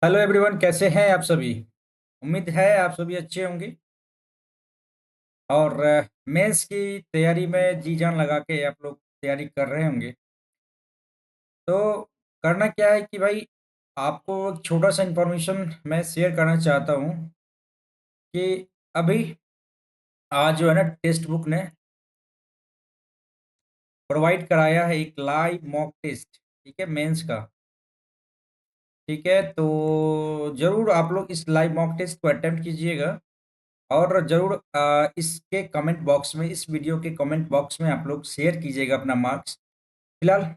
Hello everyone, कैसे हैं आप सभी। उम्मीद है आप सभी अच्छे होंगे और मेंस की तैयारी में जी जान लगा के आप लोग तैयारी कर रहे होंगे। तो करना क्या है कि भाई आपको एक छोटा सा इन्फॉर्मेशन मैं शेयर करना चाहता हूँ कि अभी आज जो है ना टेक्स्ट बुक ने प्रोवाइड कराया है एक लाइव मॉक टेस्ट। ठीक है, मेंस का। ठीक है, तो ज़रूर आप लोग इस लाइव मॉक टेस्ट को अटेम्प्ट कीजिएगा और ज़रूर इसके कमेंट बॉक्स में, इस वीडियो के कमेंट बॉक्स में आप लोग शेयर कीजिएगा अपना मार्क्स। फिलहाल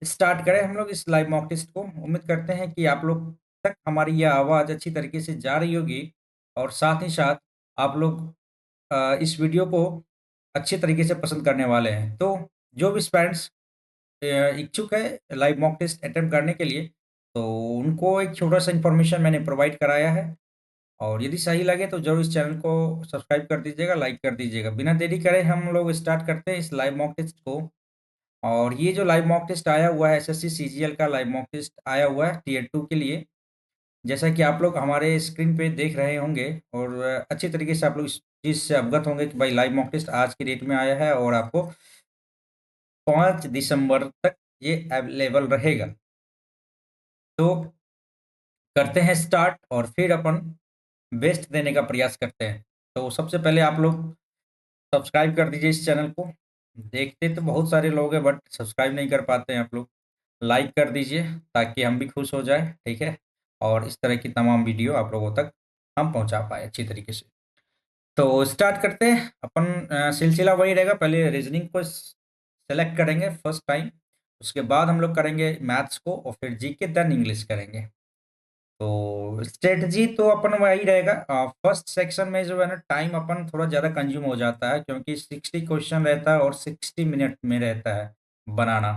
स्टार्ट करें हम लोग इस लाइव मॉक टेस्ट को। उम्मीद करते हैं कि आप लोग तक हमारी यह आवाज़ अच्छी तरीके से जा रही होगी और साथ ही साथ आप लोग इस वीडियो को अच्छे तरीके से पसंद करने वाले हैं। तो जो भी पेरेंट्स इच्छुक है लाइव मॉक टेस्ट अटेम्प्ट करने के लिए, तो उनको एक छोटा-सा इन्फॉर्मेशन मैंने प्रोवाइड कराया है। और यदि सही लगे तो ज़रूर इस चैनल को सब्सक्राइब कर दीजिएगा, लाइक कर दीजिएगा। बिना देरी करे हम लोग स्टार्ट करते हैं इस लाइव मॉक टेस्ट को। और ये जो लाइव मॉक टेस्ट आया हुआ है, एसएससी सीजीएल का लाइव मॉक टेस्ट आया हुआ है टियर 2 के लिए। जैसा कि आप लोग हमारे स्क्रीन पे देख रहे होंगे और अच्छी तरीके से आप लोग इस चीज़ से अवगत होंगे कि भाई लाइव मॉक टेस्ट आज की डेट में आया है और आपको 5 दिसंबर तक ये अवेलेबल रहेगा। तो करते हैं स्टार्ट और फिर अपन बेस्ट देने का प्रयास करते हैं। तो सबसे पहले आप लोग सब्सक्राइब कर दीजिए इस चैनल को। देखते तो बहुत सारे लोग हैं बट सब्सक्राइब नहीं कर पाते हैं आप लोग। लाइक कर दीजिए ताकि हम भी खुश हो जाएँ, ठीक है? और इस तरह की तमाम वीडियो आप लोगों तक हम पहुँचा पाएँ अच्छी तरीके से। तो स्टार्ट करते हैं। अपन सिलसिला वही रहेगा, पहले रीज़निंग को सेलेक्ट करेंगे फर्स्ट टाइम, उसके बाद हम लोग करेंगे मैथ्स को और फिर जीके देन इंग्लिश करेंगे। तो स्ट्रेटजी तो अपन वही रहेगा। फर्स्ट सेक्शन में जो है ना टाइम अपन थोड़ा ज़्यादा कंज्यूम हो जाता है क्योंकि 60 क्वेश्चन रहता है और 60 मिनट में रहता है बनाना।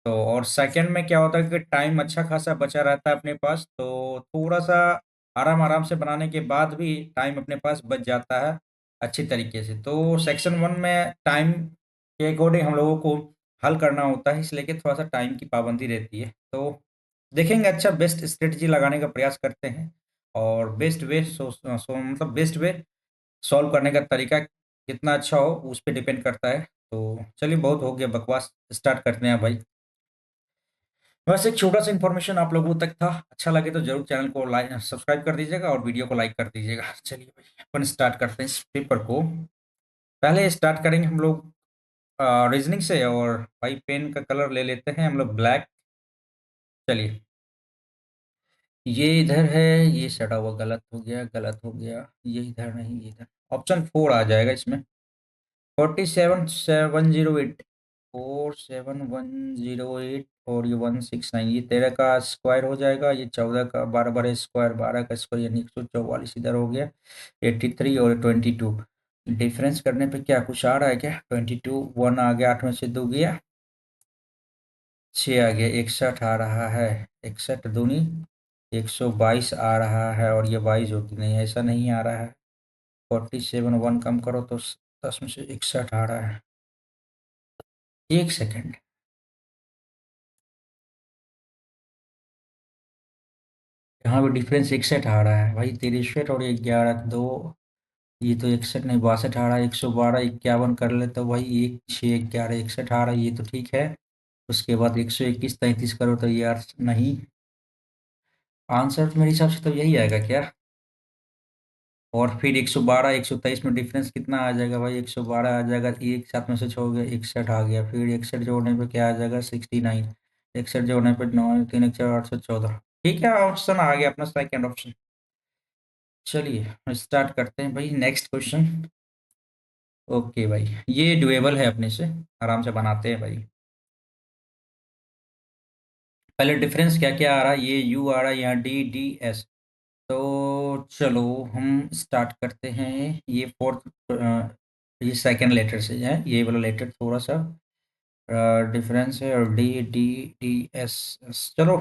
तो और सेकंड में क्या होता है कि टाइम अच्छा खासा बचा रहता है अपने पास, तो थोड़ा-सा आराम-आराम से बनाने के बाद भी टाइम अपने पास बच जाता है अच्छी तरीके से। तो सेक्शन 1 में टाइम के अकॉर्डिंग हम लोगों को हल करना होता है, इसलिए कि थोड़ा-सा टाइम की पाबंदी रहती है। तो देखेंगे, अच्छा बेस्ट स्ट्रेटजी लगाने का प्रयास करते हैं और बेस्ट वे मतलब बेस्ट वे सॉल्व करने का तरीका कितना अच्छा हो उस पे डिपेंड करता है। तो चलिए, बहुत हो गया बकवास, स्टार्ट करते हैं भाई। बस एक छोटा-सा इन्फॉर्मेशन आप लोगों तक था। अच्छा लगे तो ज़रूर चैनल को सब्सक्राइब कर दीजिएगा और वीडियो को लाइक कर दीजिएगा। चलिए भाई, अपन स्टार्ट करते हैं इस पेपर को। पहले स्टार्ट करेंगे हम लोग रीज़निंग से और भाई पेन का कलर ले लेते हैं हम लोग ब्लैक। चलिए, ये इधर है, ये सटा हुआ गलत हो गया, गलत हो गया। ये इधर नहीं, ये इधर। ऑप्शन 4 आ जाएगा इसमें। 47708, 47108 और ये 169, ये 13 का स्क्वायर हो जाएगा, ये 14 का 12 12 स्क्वायर, 12 का स्क्वायर यानी 144 इधर हो गया। 83 और 22 डिफरेंस करने पे क्या कुछ आ रहा है क्या? 22 1 आ गया, 8 में से 2 गया, 6 आ गया, 61 आ रहा है। 61 दूनी 122 आ रहा है और ये 22 होती नहीं, ऐसा नहीं आ रहा है। 47 1 कम करो तो 10 में से 61 आ रहा है। एक सेकंड। यहाँ पे डिफरेंस 61 आ रहा है भाई, 63 और 11 दो। ये तो 61 नहीं, 62 आ रहा है। 112 51 कर ले तो भाई 1 6 11 61 आ रहा है, ये तो ठीक है। उसके बाद 121 33 करो तो ये यार नहीं। आंसर तो मेरे हिसाब से तो यही आएगा क्या? और फिर 112 123 में डिफरेंस कितना आ जाएगा भाई? 112 आ जाएगा, एक साथ में से छोड़ गया, 61 आ गया। फिर 61 जोड़ने पे क्या आ जाएगा? 69। 61 जोड़ने पे 9 3 1 4 814। ठीक है, ऑप्शन आ गया अपना सेकंड ऑप्शन। चलिए स्टार्ट करते हैं भाई नेक्स्ट क्वेश्चन। ओके भाई, ये डुएबल है अपने से, आराम से बनाते हैं भाई। पहले डिफरेंस क्या क्या आ रहा है? ये यू आ रहा है, यहाँ डी डी एस। तो चलो हम स्टार्ट करते हैं। ये फोर्थ, ये सेकंड लेटर से है, ये वाला लेटर थोड़ा सा डिफरेंस है और D D D S S. चलो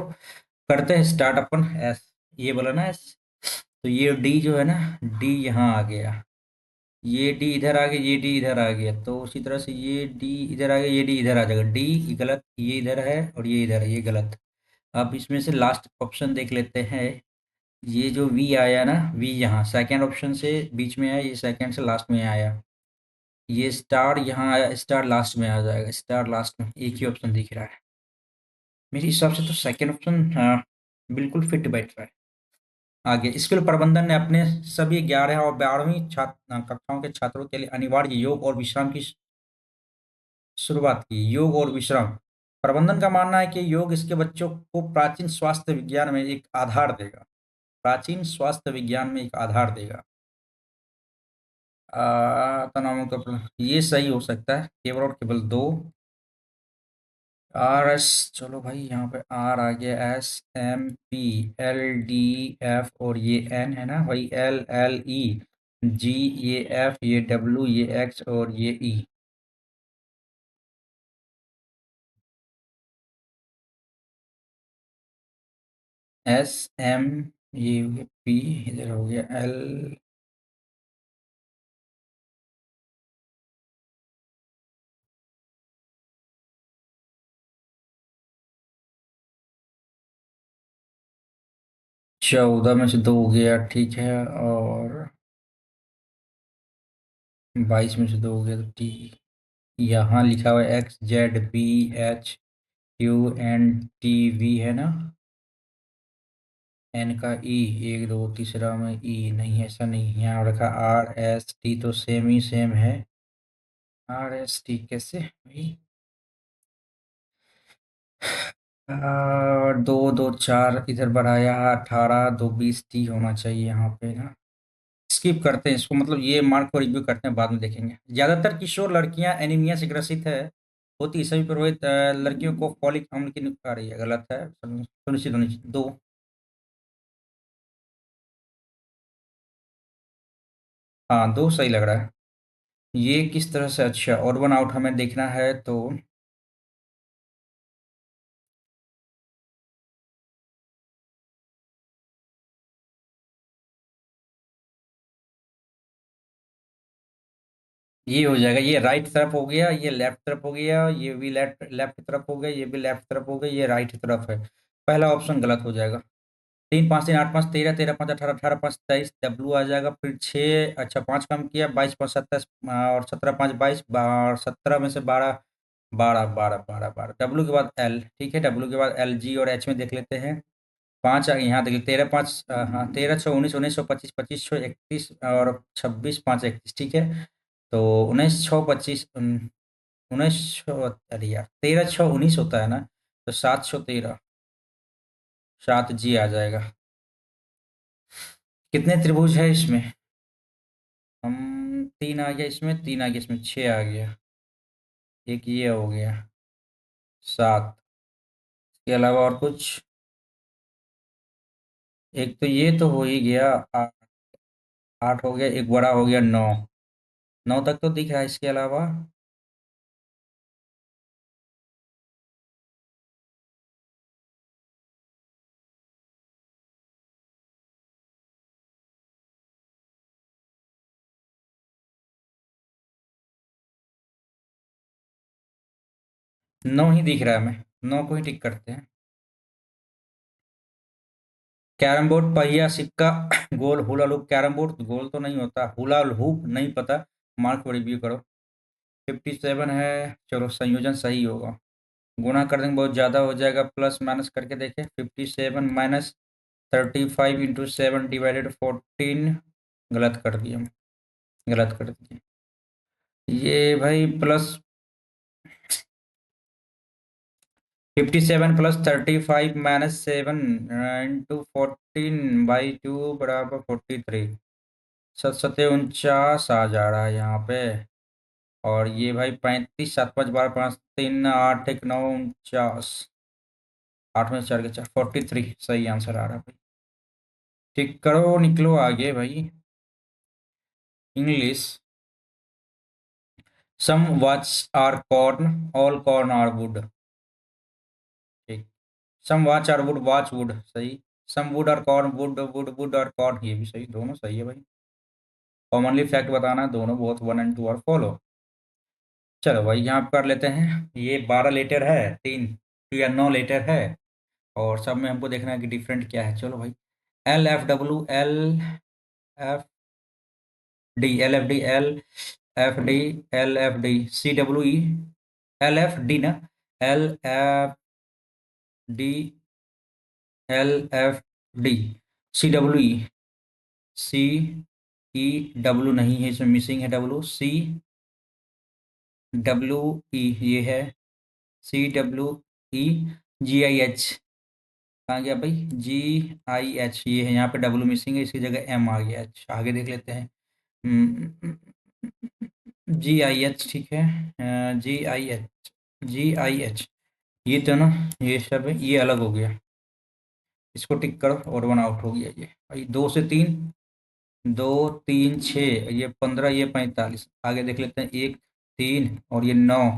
करते हैं स्टार्ट अपन। एस, ये बोला ना एस, तो ये डी जो है ना, डी यहाँ आ गया, ये डी इधर आ गया, ये डी इधर आ गया। तो उसी तरह से ये डी इधर आ गया, ये डी इधर आ जाएगा। डी गलत, ये इधर है और ये इधर है, ये गलत। अब इसमें से लास्ट ऑप्शन देख लेते हैं। ये जो वी आया ना, वी यहाँ सेकंड ऑप्शन से बीच में आया, ये सेकंड से लास्ट में आया। ये स्टार यहाँ आया, स्टार लास्ट में आ जाएगा, स्टार लास्ट में एक ही ऑप्शन दिख रहा है। मेरे हिसाब से तो सेकंड ऑप्शन हाँ बिल्कुल फिट बैठ रहा है। आगे स्कूल प्रबंधन ने अपने सभी 11 और 12वीं छात्र कक्षाओं के छात्रों के लिए अनिवार्य योग और विश्राम की शुरुआत की। योग और विश्राम प्रबंधन का मानना है कि योग इसके बच्चों को प्राचीन स्वास्थ्य विज्ञान में एक आधार देगा। प्राचीन स्वास्थ्य विज्ञान में एक आधार देगा। तनावों का ये सही हो सकता है, केवल और केवल दो। आर एस, चलो भाई यहाँ पे आर आ गया, S M P L D F और ये एन है ना भाई, एल एल ई जी, ये एफ, ये डब्ल्यू, ये एक्स और ये ई। एस एम, ये पी, इधर हो गया एल। 14 में से दो हो गया, ठीक है। और 22 में से दो हो गया तो टी। यहाँ लिखा हुआ है X Z B H Q N T V है ना। एन का ई, एक दो तीसरा में ई नहीं, ऐसा नहीं, यहाँ रखा आर एस टी तो सेम ही सेम है। आर एस टी कैसे भाई। दो दो चार इधर बढ़ाया, 18 दो 20 टी होना चाहिए यहाँ पे ना। स्किप करते हैं इसको, मतलब ये मार्क को रिव्यू करते हैं, बाद में देखेंगे। ज्यादातर किशोर लड़कियां एनीमिया से ग्रसित है होती, सभी प्रभावित लड़कियों को फॉलिक अम्ल की आ रही है, गलत है, सुनिश्चित होनी चाहिए दो। हाँ दो सही लग रहा है। ये किस तरह से, अच्छा और वन आउट हमें देखना है तो ये हो जाएगा, ये राइट तरफ हो गया, ये लेफ्ट तरफ हो गया, ये भी लेफ्ट लेफ्ट तरफ हो गया, ये भी लेफ्ट तरफ हो गया, ये राइट तरफ है। पहला ऑप्शन गलत हो जाएगा। 3 5 3 8 5 13 13 5 18 18 5 23 डब्लू आ जाएगा, फिर 6, अच्छा 5 कम किया, 22 5 27 और 17 5 22 और 17 में से 12, 12 12 12 12 डब्लू के बाद एल, ठीक है, डब्लू के बाद एल जी और एच में देख लेते हैं। पाँच आ गए यहाँ देखिए, 13 5 हाँ 13 6 19 19 6 25 25 6 31 और 26 5 31, ठीक है। तो 19 6 25 19 6, अरे यार 13 6 19 होता है ना, तो 7 6 13, 7 जी आ जाएगा। कितने त्रिभुज है इसमें। हम तीन आ गया इसमें, तीन आ गया इसमें, 6 आ गया, एक ये हो गया, 7। इसके अलावा और कुछ। एक तो ये तो हो ही गया, 8 हो गया, एक बड़ा हो गया, 9। 9 तक तो दिख रहा है, इसके अलावा 9 ही दिख रहा है, हमें 9 को ही टिक करते हैं। कैरम बोर्ड पहिया सिक्का गोल हुला लूप, कैरम बोर्ड गोल तो नहीं होता, हुला हूप नहीं पता, मार्क को रिव्यू करो। 57 है, चलो संयोजन सही होगा। गुणा कर देंगे बहुत ज़्यादा हो जाएगा, प्लस माइनस करके देखें, 57 माइनस 35 इंटू 7 डिवाइडेड 14, गलत कर दिए हम, गलत कर दिए। ये भाई प्लस 57 प्लस 35 माइनस 7 इंटू 14/2 बराबर 43, 7 7 49 आ जा रहा है यहाँ पे। और ये भाई 35 7 5 12 5 3 8 1 9 49, 8 में से 4 के 4, 43 सही आंसर आ रहा है भाई। ठीक करो, निकलो आगे भाई। English. Some watch are corn, all corn are wood. ठीक। Some watch are wood, watch wood सही। Some wood are corn, wood wood wood are corn, ये भी सही, दोनों सही है भाई। कॉमनली फैक्ट बताना है, दोनों बोथ 1 एंड 2 आर फॉलो। चलो भाई यहाँ कर लेते हैं, ये 12 लीटर है, 3 या 9 लीटर है। और सब में हमको देखना है कि डिफरेंट क्या है। चलो भाई, L F W, F L F D, L F D, C W E, L F D ना, L F D, L F D, C W E, C E, W नहीं है इसमें, मिसिंग है डब्ल्यू, सी W ई ये है, सी W E, ji I H कहाँ गया भाई, जी आई एच ये है, यहाँ पे डब्ल्यू मिसिंग है, इसकी जगह एम आ गया। अच्छा आगे देख लेते हैं। जी आई एच ठीक है, जी I H, ji I H, ये तो ना, ये सब है, ये अलग हो गया, इसको टिक करो और 1 आउट हो गया। ये भाई 2 से 3, 2 3 6, ये 15, ये 45। आगे देख लेते हैं, 1 3 और ये 9,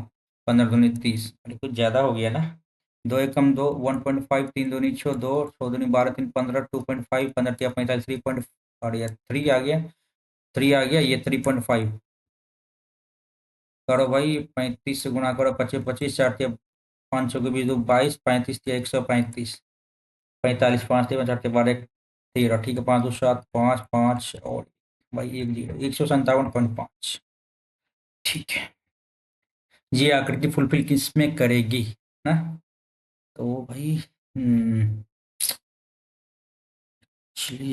15 दूनी 30, अरे कुछ ज़्यादा हो गया ना। 2 एकम 2, 1.5, 3 दूनी 6, 2 6 दूनी 12, 3 15, 2.5, 15 3 45, और ये 3 आ गया, 3 आ गया, ये 3.5। करो भाई, 35 से गुणा करो, 25 25, 4 5 के बीच 22, 35 135, 45 5 4 13, ठीक है, 5 2 7 5 5 और भाई 1 0, 157.5। ठीक है, ये आकृति फुलफिल किस में करेगी ना, तो भाई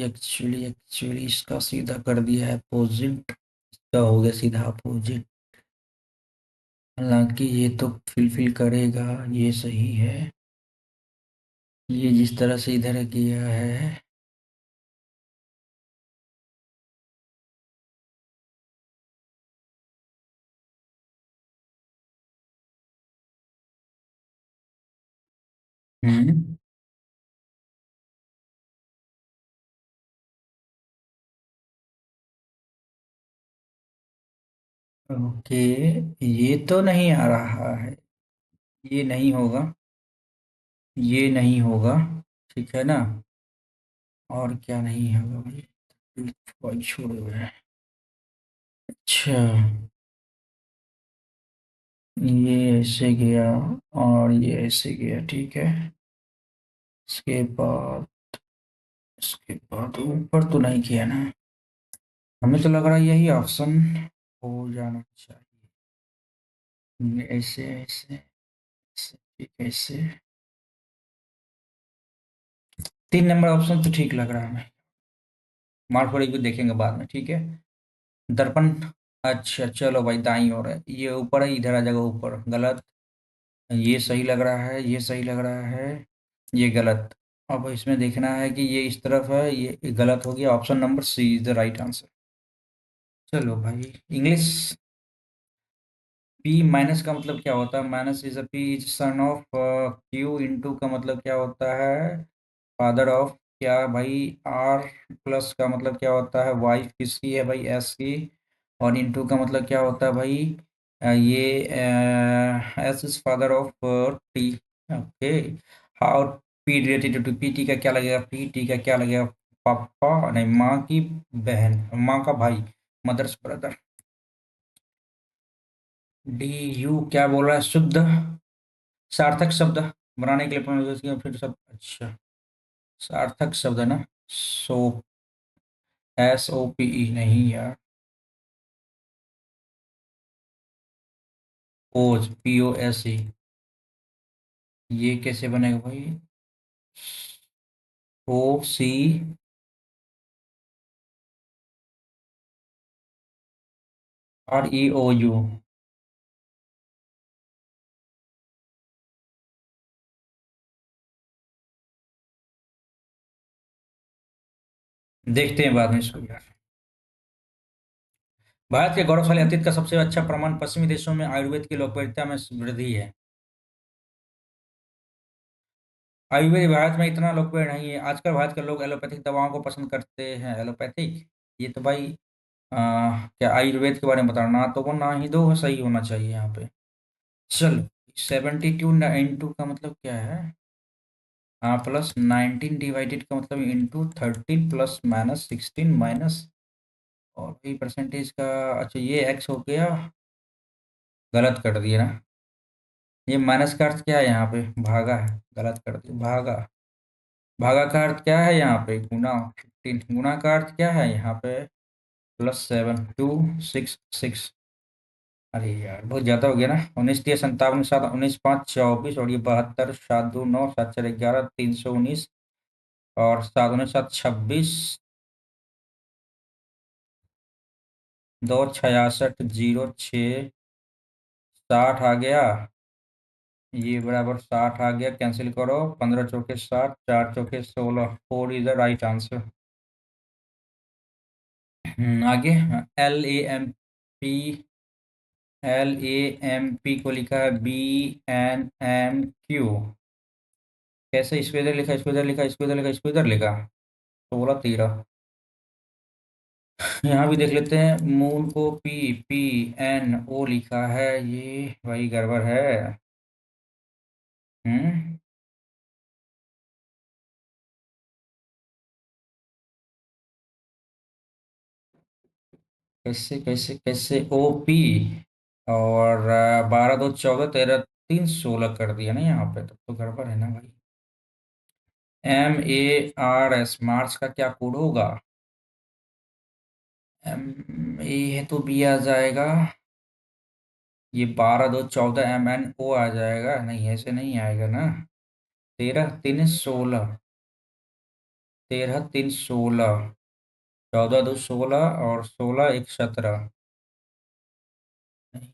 एक्चुअली इसका सीधा कर दिया है अपोजिट, इसका हो गया सीधा अपोजिट। हालांकि ये तो फुलफिल करेगा, ये सही है, ये जिस तरह से इधर किया है। हम्म ओके, ये तो नहीं आ रहा है, ये नहीं होगा, ये नहीं होगा, ठीक है ना, और क्या नहीं होगा भाई, कोई छोड़े हुए हैं। अच्छा, ये ऐसे गया और ये ऐसे गया, ठीक है, इसके बाद, इसके बाद ऊपर तो नहीं किया ना, हमें तो लग रहा है यही ऑप्शन हो जाना चाहिए। ऐसे ऐसे ऐसे, ठीक है, ऐसे 3 नंबर ऑप्शन तो ठीक लग रहा है हमें, मार्क थोड़ी भी देखेंगे बाद में, ठीक है। दर्पण, अच्छा चलो भाई, दाईं ओर है, ये ऊपर है, इधर आ जाएगा ऊपर, गलत। ये सही लग रहा है, ये सही लग रहा है, ये गलत। अब इसमें देखना है कि ये इस तरफ है, ये गलत हो गया, option number C is the right answer. चलो भाई, इंग्लिश, पी माइनस का मतलब क्या होता है, minus is a P is son of Q, into का मतलब क्या होता है, फादर ऑफ, क्या भाई, आर प्लस का मतलब क्या होता है, वाइफ किसकी है भाई, एस की, और इनटू का मतलब क्या होता है भाई, ये S is father of T. Okay, how P related to P, T का क्या लगेगा, पी टी का क्या लगेगा, पापा नहीं, माँ की बहन, माँ का भाई, मदर्स ब्रदर। डी यू क्या बोल रहा है, शुद्ध सार्थक शब्द बनाने के लिए pronunciation किया, फिर सब अच्छा, सार्थक शब्द है ना, सो, एस ओ पी ई नहीं यार, ओज, पी ओ एस ई, ये कैसे बनेगा भाई, ओ सी, आर ई ओ यू, देखते हैं बाद में इसको यार। भारत के गौरवशाली अतीत का सबसे अच्छा प्रमाण पश्चिमी देशों में आयुर्वेद की लोकप्रियता में वृद्धि है। आयुर्वेद भारत में इतना लोकप्रिय नहीं है आजकल, भारत के लोग एलोपैथिक दवाओं को पसंद करते हैं, एलोपैथिक, ये तो भाई क्या आयुर्वेद के बारे में बताना, ना तो वो ना ही दो सही होना चाहिए यहाँ पे। चलो, 72 इंटू का मतलब क्या है, हाँ, प्लस 19 डिवाइडेड का मतलब इंटू 13 प्लस माइनस 16 माइनस, और भी परसेंटेज का, अच्छा ये एक्स हो गया, गलत कर दिया ना, ये माइनस का अर्थ क्या है यहाँ पे, भागा है, गलत कर दिया, भागा। भागा का अर्थ क्या है यहाँ पे? गुना। 15। गुना का अर्थ क्या है यहाँ पे? +7, 2, 6, 6। अरे यार बहुत ज्यादा हो गया ना। 19, 3, 57, 7, 19, 5, 24 और ये 72, 9, 7, 4, 11, 319 और 7, 19, 7, 26। 2, 66, 0, 6, 60 आ गया। ये बराबर 60 आ गया, कैंसिल करो। 15 चौके 60, 4 चौके 16, 4 इज द राइट आंसर। आगे। LAMP। LAMP को लिखा है BNMQ। कैसे? इसको इधर लिखा, इसको इधर लिखा, इसको इधर लिखा, इसको इधर लिखा। 16, 13। यहाँ भी देख लेते हैं। मून को PPNO लिखा है, ये भाई गड़बड़ है। हम्म। कैसे कैसे कैसे? OP और 12, 2, 14, 13, 3, 16 कर दिया ना यहाँ पे, तब तो गड़बड़ है ना भाई। MARS, मार्स का क्या कोड होगा? MA है तो B आ जाएगा। ये 12, 2, 14 MNO आ जाएगा। नहीं, ऐसे नहीं आएगा ना। 13, 3, 16। 13, 3, 16। 14, 2, 16 और 16, 1, 17। नहीं,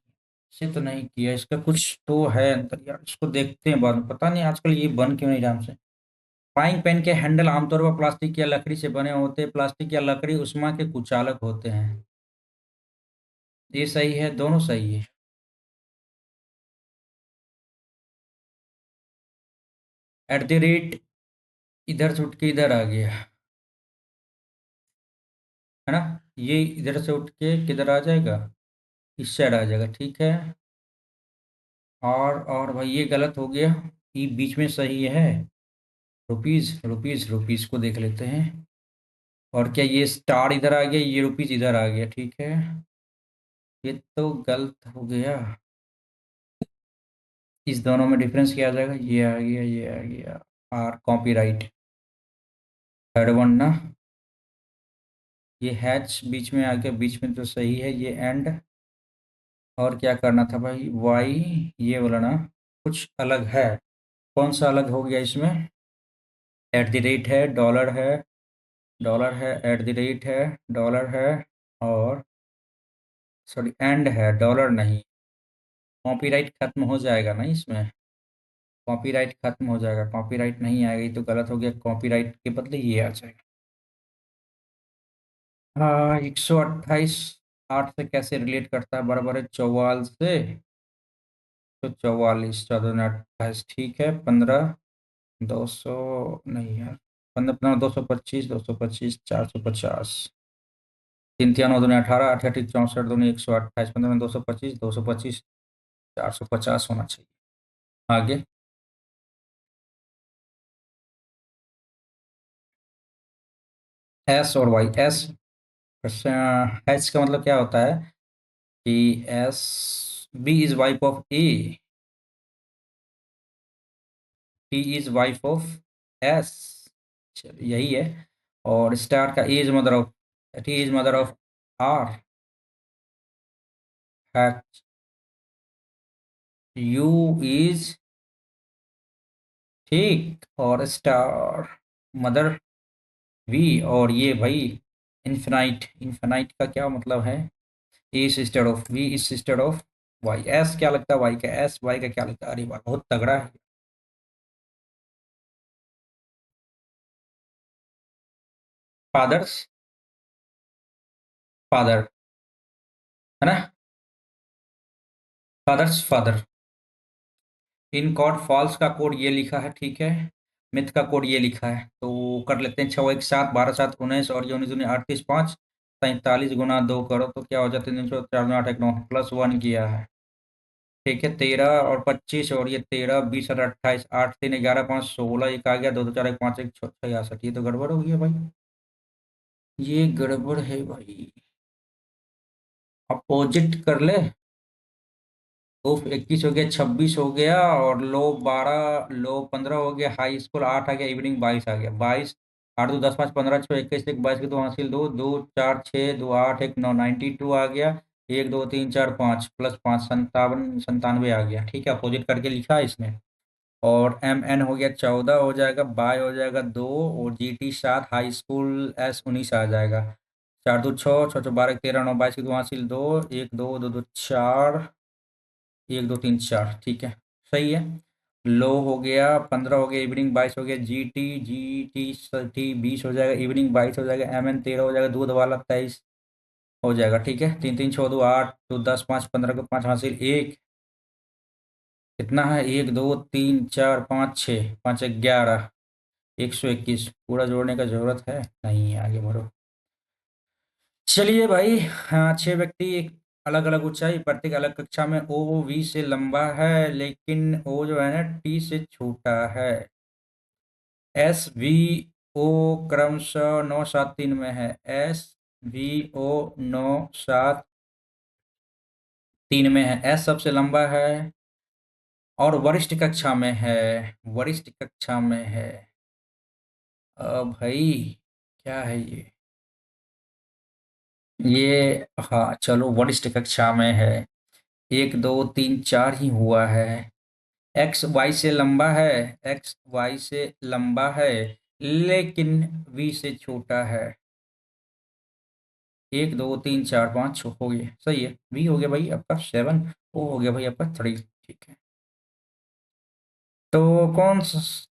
इसे तो नहीं किया। इसका कुछ तो है अंतर यार, इसको देखते हैं बाद में। पता नहीं आजकल ये बन क्यों नहीं ढंग से। फ्राइंग पैन के हैंडल आमतौर पर प्लास्टिक या लकड़ी से बने होते हैं। प्लास्टिक या लकड़ी उष्मा के कुचालक होते हैं। ये सही है, दोनों सही है। @ इधर से उठ के इधर आ गया है ना। ये इधर से उठ के किधर आ जाएगा? इस साइड आ जाएगा, ठीक है। और भाई ये गलत हो गया। ये बीच में सही है। रुपीज रुपीज रुपीज को देख लेते हैं। और क्या ये स्टार इधर आ गया, ये रुपीज इधर आ गया, ठीक है। ये तो गलत हो गया। इस दोनों में डिफरेंस क्या आ जाएगा? ये आ गया, ये आ गया। कॉपीराइट। थर्ड वन ना। ये हैच बीच में आ गया, बीच में तो सही है ये एंड। और क्या करना था भाई? वाई। ये वाला ना कुछ अलग है। कौन सा अलग हो गया इसमें? @ है, डॉलर है। डॉलर है, @ है, डॉलर है। और सॉरी एंड है, डॉलर नहीं। कॉपीराइट खत्म हो जाएगा ना इसमें। कॉपीराइट खत्म हो जाएगा, कॉपीराइट नहीं आएगा, ये तो गलत हो गया। कॉपीराइट के बदले ये आ जाएगा। हाँ, 128 8 से कैसे रिलेट करता है? बराबर है 44 से। तो 44, 14, 28, ठीक है। 15, 200। नहीं यार। 15, 15, 225, 225, 450। 3, 3, 9, 2, 18, 8, 8, 64, 2, 128, 15, 225, 225, 450 होना चाहिए। आगे। S और Y। H का मतलब क्या होता है? कि B is wife of A। T is wife of S। चलिए यही है। और स्टार का E is mother of. T is mother of R। H। U is, ठीक, और स्टार मदर V। और ये भाई इन्फिनाइट। इन्फिनाइट का क्या मतलब है? E is sister of V is sister of Y। S क्या लगता है? Y का S, Y का क्या लगता है? अरे वाह, बहुत तगड़ा है। फादर्स। फादर है ना। Fathers father. In code falls का कोड ये लिखा है, ठीक है। मिथ का कोड ये लिखा है, तो कर लेते हैं। 6, 1, 7, 12, 7, 19 और ये 19, 19, 38, 5। 47 गुना 2 करो तो क्या हो जाता है? 3, 4, 4, 9, 8, 1, 9 +1 किया है, ठीक है। 13 और 25 और ये 13, 20 और 28, 8, 3, 11, 5, 16। एक आ गया, 2, 2, 4, 1, 5, 1, 66। ये तो गड़बड़ हो गया भाई। ये गड़बड़ है भाई। अपोजिट कर ले। उफ 21 हो गया, 26 हो गया, और लो 12, लो 15 हो गया, हाई स्कूल 8 आ गया, इवनिंग 22 आ गया। 22, 8 दो 10 5 15 6 21 1 22 के दो हासिल, दो दो 4 6 2 8 1 9, 92 आ गया। 1 2 3 4 5 प्लस 5 57 97 आ गया। ठीक है, अपोजिट करके लिखा है इसमें। और एम एन हो गया 14 हो जाएगा, बाय हो जाएगा 2, और G T 7, high school S 19 आ जाएगा। 4 2 6 6 6 12 13 9 22 की दो हासिल, दो 1 2 2 2 4, 1 2 3 4। ठीक है, सही है। लो हो गया 15 हो गया, इवनिंग 22 हो गया, जी टी 20 हो जाएगा, इवनिंग 22 हो जाएगा, एम एन 13 हो जाएगा, दूध वाला 23 हो जाएगा। ठीक है, 3 3 6 2 8 2 10 5 15 को 5 हासिल, एक कितना है, 1 2 3 4 5 6 5 11, 121। पूरा जोड़ने का जरूरत है नहीं है, आगे बढ़ो। चलिए भाई, हाँ, 6 व्यक्ति एक अलग अलग ऊंचाई, प्रत्येक अलग कक्षा में। ओ वी से लंबा है, लेकिन ओ जो है ना टी से छोटा है। एस वी ओ क्रमशः 9 7 3 में है। एस वी ओ 9 7 3 में है। एस सबसे लंबा है और वरिष्ठ कक्षा में है। वरिष्ठ कक्षा में है। भाई, क्या है ये? हाँ चलो, वरिष्ठ कक्षा में है। 1 2 3 4 ही हुआ है। एक्स वाई से लंबा है। एक्स वाई से लंबा है, लेकिन वी से छोटा है। 1 2 3 4 5 हो गए, सही है। वी हो गया भाई आपका 7, ओ हो गया भाई आपका 3। ठीक है। तो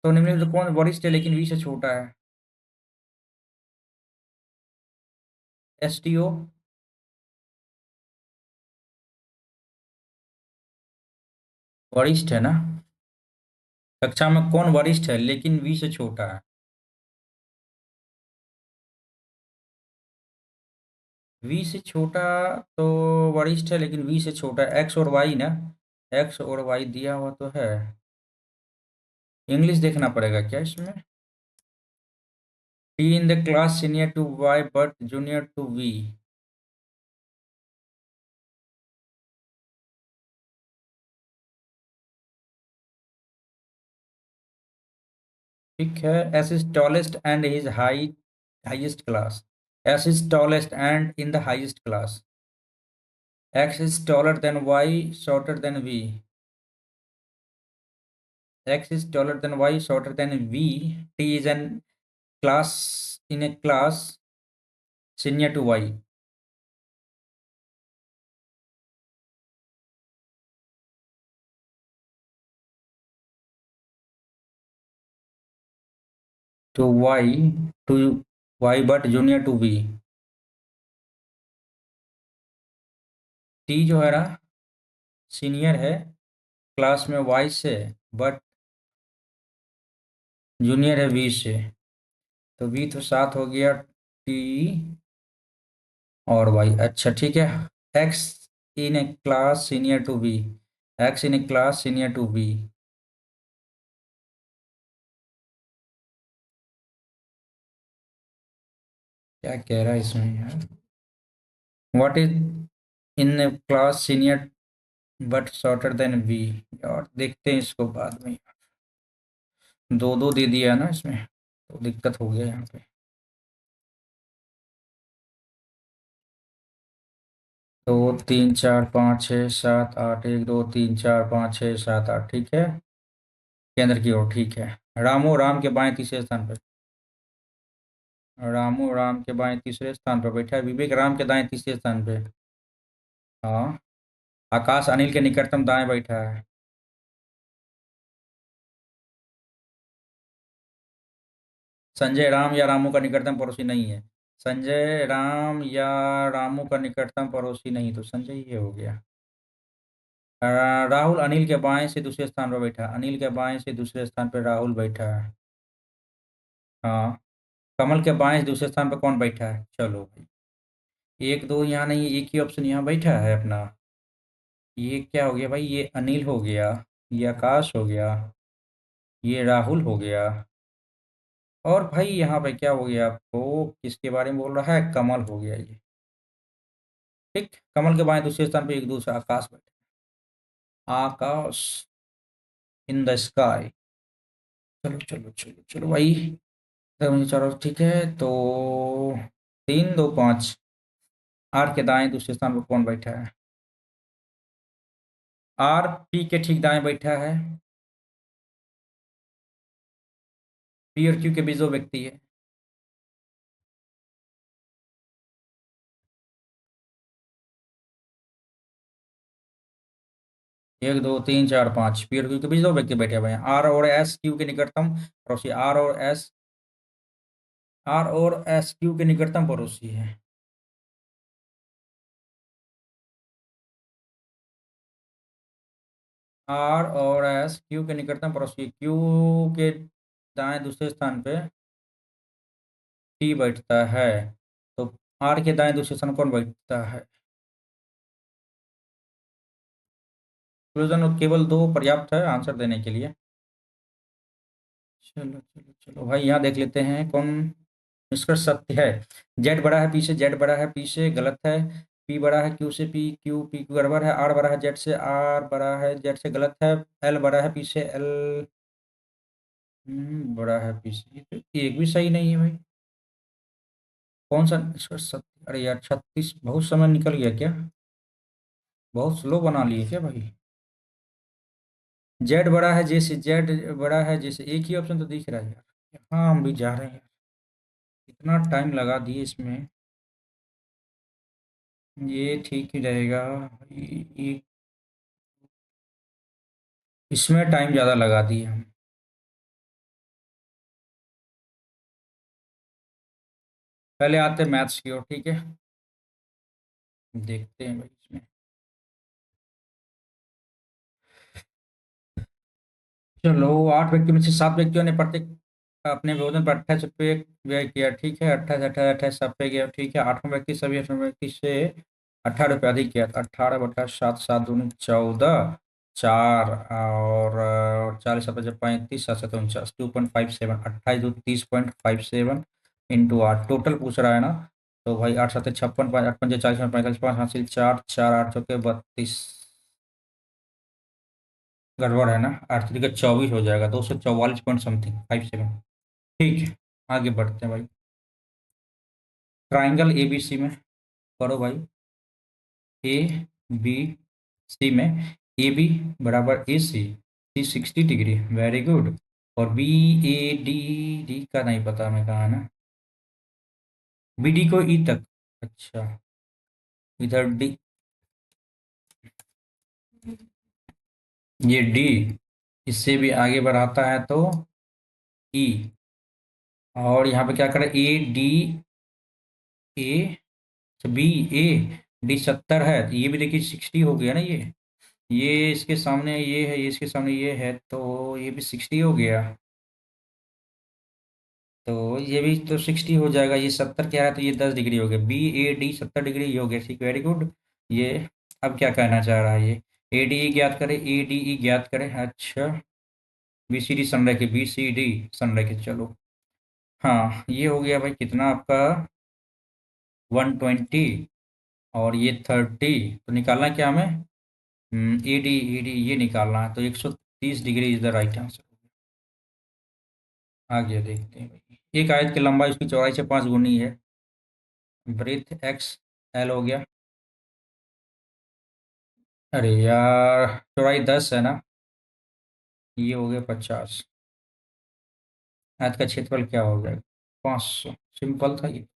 तो निम्नलिखित में कौन वरिष्ठ है लेकिन वी से छोटा है? S T O. वरिष्ठ है ना? कक्षा में कौन वरिष्ठ है लेकिन वी से छोटा है? वी से छोटा तो वरिष्ठ है, लेकिन वी से छोटा है। एक्स और वाई ना? एक्स और वाई दिया हुआ तो है। इंग्लिश देखना पड़ेगा क्या इसमें? T in the class senior to Y but junior to V. ठीक है। S is tallest and his highest class. S is tallest and in the highest class. X is taller than Y, shorter than V. X is taller than Y, shorter than V. T is an class, in a class senior to Y. To Y, to Y but junior to V. T जो है ना, senior है class में Y से, but junior है we से। तो we तो 7 हो गया, टी और वाई। अच्छा ठीक है। X in a class senior to B. X in a class senior to B. क्या कह रहा है इसमें यार? What is in a class senior but shorter than B. और देखते हैं इसको बाद में। दो दो दे दिया है ना इसमें, तो दिक्कत हो गया यहाँ पे। 2 3 4 5 6 7 8, 1 2 3 4 5 6 7 8। ठीक है, केंद्र की ओर। ठीक है। रामो राम के बाएं तीसरे स्थान पर। रामू राम के बाएं तीसरे स्थान पर बैठा है। विवेक राम के दाएं तीसरे स्थान पे। हाँ। आकाश अनिल के निकटतम दाएं बैठा है। संजय राम या रामू का निकटतम पड़ोसी नहीं है। संजय राम या रामू का निकटतम पड़ोसी नहीं, तो संजय ये हो गया। राहुल अनिल के बाएं से दूसरे स्थान पर बैठा है। अनिल के बाएं से दूसरे स्थान पर राहुल बैठा है। हाँ। कमल के बाएं से दूसरे स्थान पर कौन बैठा है? चलो भाई, 1 2 यहाँ नहीं है, एक ही ऑप्शन यहाँ बैठा है अपना। ये क्या हो गया भाई? ये अनिल हो गया, ये आकाश हो गया, ये राहुल हो गया। और भाई यहाँ पे क्या हो गया? आपको किसके बारे में बोल रहा है? कमल हो गया ये। ठीक, कमल के बाएं दूसरे स्थान पे एक दूसरा आकाश बैठा। आकाश, इन द स्काई। चलो चलो चलो चलो भाई। चलो ठीक है तो 3 2 5। आर के दाएं दूसरे स्थान पर कौन बैठा है? आर पी के ठीक दाएं बैठा है। पी और क्यू के बीच दो व्यक्ति है। 1 2 3 4 5 पी और क्यू के बीच दो व्यक्ति बैठे हुए हैं। आर और एस क्यू के निकटतम पड़ोसी। आर और एस क्यू के निकटतम पड़ोसी है। आर और एस क्यू के निकटतम पड़ोसी। क्यू के दाएं दूसरे स्थान पे टी बैठता है। तो आर के दाएं दूसरे स्थान कौन बैठता है? क्लूजन केवल दो पर्याप्त है आंसर देने के लिए। चलो चलो चलो भाई, यहाँ देख लेते हैं कौन निष्कर्ष सत्य है। जेड बड़ा है पी से, जेड बड़ा है पी से, गलत है। पी बड़ा है क्यू से, पी क्यू गड़बड़ है। आर बड़ा है जेड से, आर बड़ा है जेड से, गलत है। एल बड़ा है पी से, एल बड़ा है पी से, ये तो एक भी सही नहीं है भाई। कौन सा निष्कर्ष सत्य? अरे यार 36 बहुत समय निकल गया क्या? बहुत स्लो बना लिए क्या भाई? जेड बड़ा है जैसे, जेड बड़ा है जैसे, एक ही ऑप्शन तो दिख रहा है यार। हाँ हम भी जा रहे हैं। इतना टाइम लगा दिए इसमें। ये ठीक ही रहेगा। इसमें टाइम ज़्यादा लगा दिए हम। पहले आते मैथ्स की ओर, ठीक है। देखते हैं भाई इसमें। चलो 8 व्यक्ति में से 7 व्यक्तियों ने प्रत्येक अपने भोजन पर 28 रुपये व्यय किया, ठीक है। 28 28 28 सब पे गया, ठीक है। 8वां व्यक्ति सभी 8वें व्यक्ति से 18 रुपये अधिक किया, तो 18 बटा 7, 7 दूनी 14, 4 और 40 7 5 35, 7 7 49, 2.57, 28 2 30.57 इंटू 8 टोटल पूछ रहा है ना। तो भाई 8 7 56, 5 8 5 40, 5 हासिल 4, 4 8 चौके 32। गड़बड़ है ना, 8 3 का 24 हो जाएगा, 244 पॉइंट समथिंग 57। ठीक है, आगे बढ़ते हैं भाई। ट्राइंगल ए बी सी में करो भाई। ए बी सी में ए बी बराबर ए सी 60 डिग्री, वेरी गुड। और बी ए डी, डी का नहीं पता मैं कहा ना। बी डी को ई तक, अच्छा। इधर डी, ये डी इससे भी आगे बढ़ाता है तो ई। और यहाँ पे क्या करें, A D, A B A D 70 है, तो ये भी देखिए 60 हो गया ना ये इसके सामने ये है, ये इसके सामने ये है, तो ये भी 60 हो गया। तो ये भी तो 60 हो जाएगा। ये 70 क्या है, तो ये 10 डिग्री हो गया। बी ए डी 70 डिग्री ये हो गया, ठीक, वेरी गुड। ये अब क्या कहना चाह रहा है ये? ए डी ई ज्ञात करें, ए डी ई ज्ञात करें, अच्छा। बी सी डी संरेखित, बी सी डी संरेखित, चलो। हाँ ये हो गया भाई, कितना आपका 120 और ये 30, तो निकालना क्या हमें? ईडी ये निकालना है, तो 130 degree is the right answer. आगे देखते हैं भाई। एक आयत की लंबाई उसकी चौड़ाई से 5 गुनी है। ब्रेथ एक्स एल हो गया। अरे यार चौड़ाई 10 है ना, ये हो गया 50। आयत का क्षेत्रफल क्या हो जाएगा? 500, सिंपल था ये।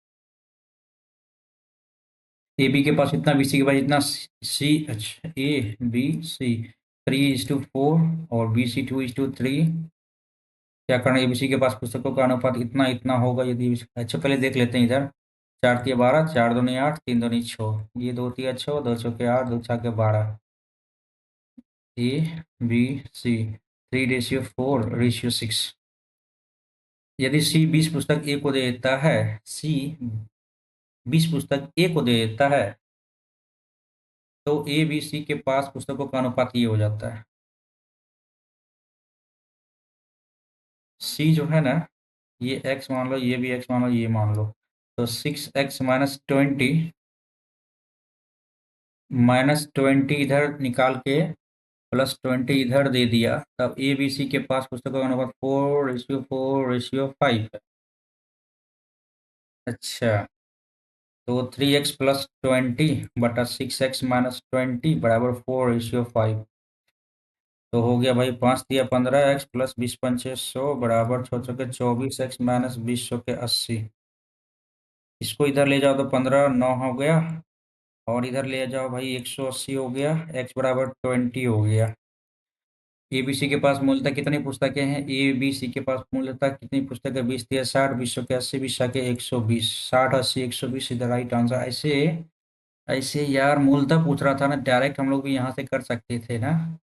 ए बी के पास इतना, बी सी के पास इतना, सी, अच्छा ए बी सी 3:4 और बी सी 2:3। क्या करना, एबीसी के पास पुस्तकों का अनुपात इतना इतना होगा यदि, अच्छा पहले देख लेते हैं इधर। 4 तिया 12, 4 दूनी 8, 3 दूनी 6, ये 2 तिया 6, 2 चौके 8, 2 छक्के 12। A B C 3:4:6। यदि सी 20 पुस्तक ए को दे देता है, सी 20 पुस्तक ए को दे देता है, तो ए बी सी के पास पुस्तकों का अनुपात ये हो जाता है। सी जो है ना, ये एक्स मान लो, ये भी एक्स मान लो, ये मान लो। तो 6x - 20 -20 इधर निकाल के +20 इधर दे दिया, तब ए बी सी के पास पुस्तकों का अनुपात 4:4:5 है। अच्छा, तो 3x + 20 बटा 6x - 20 = 4:5। तो हो गया भाई, 5×15 x + 20×5 = 100 बराबर 6×24 x - 20 = इसको इधर ले जाओ तो 15 9 हो गया, और इधर ले जाओ भाई 180 हो गया, x बराबर 20 हो गया। एबीसी के पास मूलतः कितनी पुस्तकें हैं? एबीसी के पास मूलतः कितनी पुस्तकें? 20×3 = 60, 20×80 20×120, 60 80 120 इधर राइट आंसर। ऐसे ऐसे यार मूलतः पूछ रहा था ना, डायरेक्ट हम लोग भी यहाँ से कर सकते थे ना।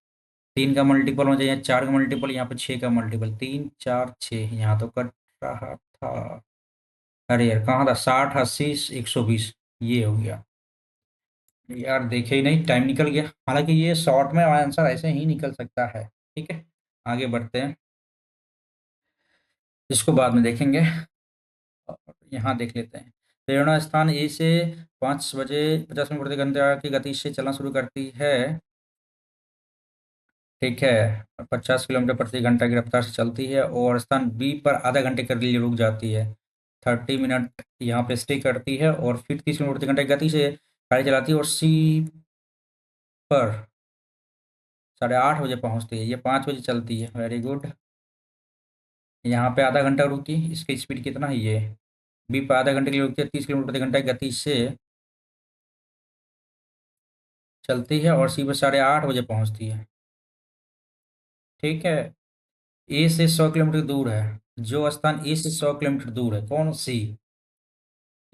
3 का मल्टीपल हो जाए, 4 का मल्टीपल, यहाँ पे 6 का मल्टीपल, 3 4 6 यहाँ तो कट रहा था। अरे यार कहाँ था? 60 80 120, ये हो गया यार, देखे ही नहीं, टाइम निकल गया। हालांकि ये शॉर्ट में आंसर ऐसे ही निकल सकता है। ठीक है, आगे बढ़ते हैं, इसको बाद में देखेंगे। और यहाँ देख लेते हैं। प्रेरणा स्थान ए से 5 बजे 50 मिनट प्रति घंटे की गति से चलना शुरू करती है। ठीक है, 50 किलोमीटर प्रति घंटा की रफ्तार से चलती है, और स्थान बी पर आधा घंटे के लिए रुक जाती है। 30 मिनट यहाँ पे स्टे करती है, और फिर 30 किलोमीटर प्रति घंटे की गति से गाड़ी चलाती है, और सी पर 8:30 बजे पहुंचती है। ये 5 बजे चलती है, वेरी गुड। यहाँ पे आधा घंटा रुकी, इसकी स्पीड कितना है ये? बी पर आधा घंटे के लिए रुकती है, 30 किलोमीटर प्रति घंटा की गति से चलती है, और सी पर 8:30 बजे पहुंचती है। ठीक है, ए से 100 किलोमीटर दूर है। जो स्थान ए से 100 किलोमीटर दूर है, कौन सी?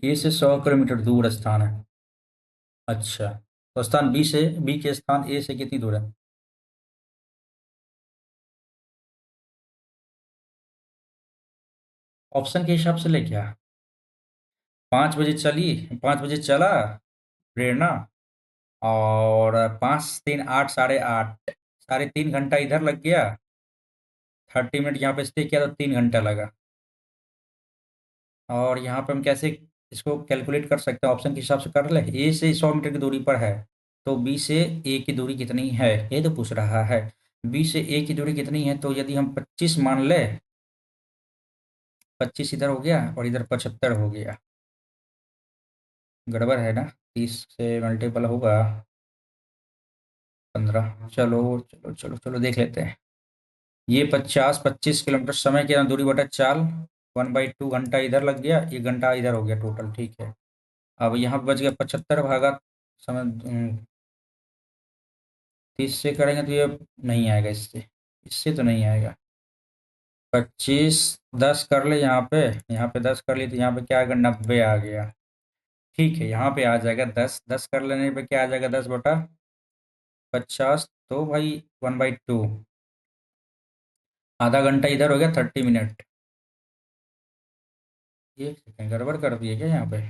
ए से 100 किलोमीटर दूर स्थान है। अच्छा, तो स्थान बी के स्थान ए से कितनी दूर है? ऑप्शन के हिसाब से ले क्या? 5 बजे चली, 5 बजे चला प्रेरणा, और 5 3 8 8:30, 3.5 घंटा इधर लग गया। 30 मिनट यहाँ पे स्टे किया तो 3 घंटा लगा। और यहाँ पे हम कैसे इसको कैलकुलेट कर सकते हैं? ऑप्शन के हिसाब से कर ले। ए से 100 मीटर की दूरी पर है, तो बी से ए की दूरी कितनी है, ये तो पूछ रहा है। बी से ए की दूरी कितनी है, तो यदि हम 25 मान ले, 25 इधर हो गया, और इधर 75 हो गया। गड़बड़ है ना? 30 से मल्टीपल होगा 15। चलो चलो चलो चलो देख लेते हैं। ये 25 किलोमीटर समय की दूरी बटा चाल, 1/2 घंटा इधर लग गया, 1 घंटा इधर हो गया टोटल। ठीक है, अब यहाँ बच गया 75 भागा समय, 30 से करेंगे तो ये नहीं आएगा, इससे इससे तो नहीं आएगा। 25 10 कर ले, यहाँ पे 10 कर ली, तो यहाँ पे क्या आ गया? 90 आ गया। ठीक है, यहाँ पे आ जाएगा 10, 10 कर लेने पे क्या आ जाएगा? 10/50, तो भाई 1/2, आधा घंटा इधर हो गया 30 मिनट। 1 सेकेंड, गड़बड़ कर दिए क्या यहाँ पे?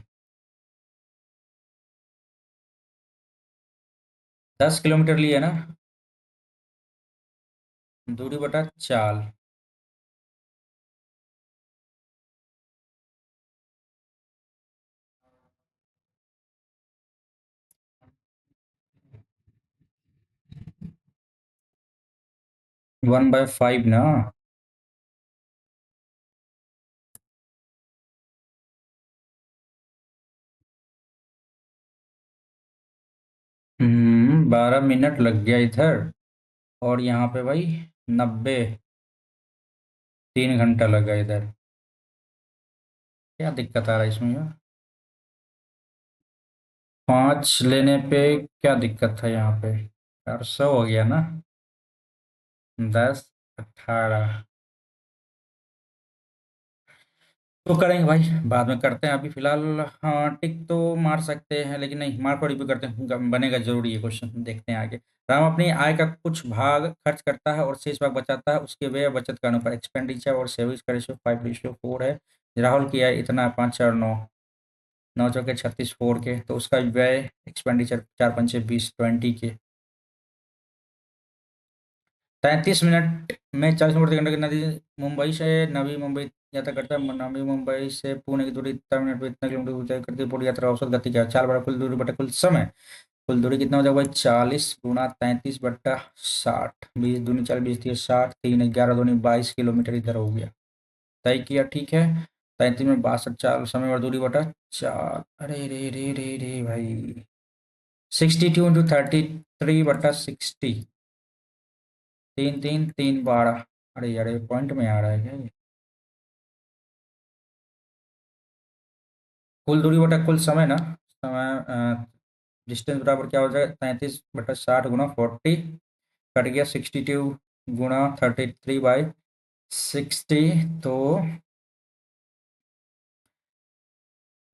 10 किलोमीटर लिए ना, दूरी बटा चाल। 1/5 ना। 12 मिनट लग गया इधर, और यहाँ पे भाई 90, 3 घंटा लगा इधर। क्या दिक्कत आ रहा है इसमें यार? 5 लेने पे क्या दिक्कत था यहाँ पे यार? 100 हो गया ना, 10 18। तो करेंगे भाई, बाद में करते हैं, अभी फिलहाल हाँ टिक तो मार सकते हैं, लेकिन नहीं, मार पड़ी भी करते हैं, बनेगा जरूरी है क्वेश्चन, देखते हैं आगे। राम अपनी आय का कुछ भाग खर्च करता है और शेष भाग बचाता है, उसके व्यय बचत का अनुपात, एक्सपेंडिचर और सेविंग्स का रेशियो 5:4 है। राहुल की आय इतना 5 4 9, 9 चौके 36, 4 के, तो उसका व्यय एक्सपेंडिचर 4 5 20 20 के। 33 मिनट में 40 किलोमीटर प्रति घंटे की नदी मुंबई से नवी मुंबई यात्रा करता है। नवी मुंबई से पुणे की दूरी इतना मिनट में इतना किलोमीटर तय करती है। पूरी यात्रा औसत गति क्या है? 4 बटा कुल दूरी बटा कुल समय। कुल दूरी कितना हो जाएगा भाई? 40 × 33/60। 20 दूनी 40, 20 3 60, 3 11 दूनी 22 किलोमीटर इधर हो गया। तय किया, ठीक है। 33 में 62, समय और दूरी बटा 4। अरे रे रे रे रे भाई, 62 × 33/60। 3 3 3 12। अरे यार ये पॉइंट में आ रहा है क्या ये? कुल दूरी बटा कुल समय ना, समय डिस्टेंस बराबर क्या हो जाएगा? 33/60 × 40 कट गया। 62 × 33/60। तो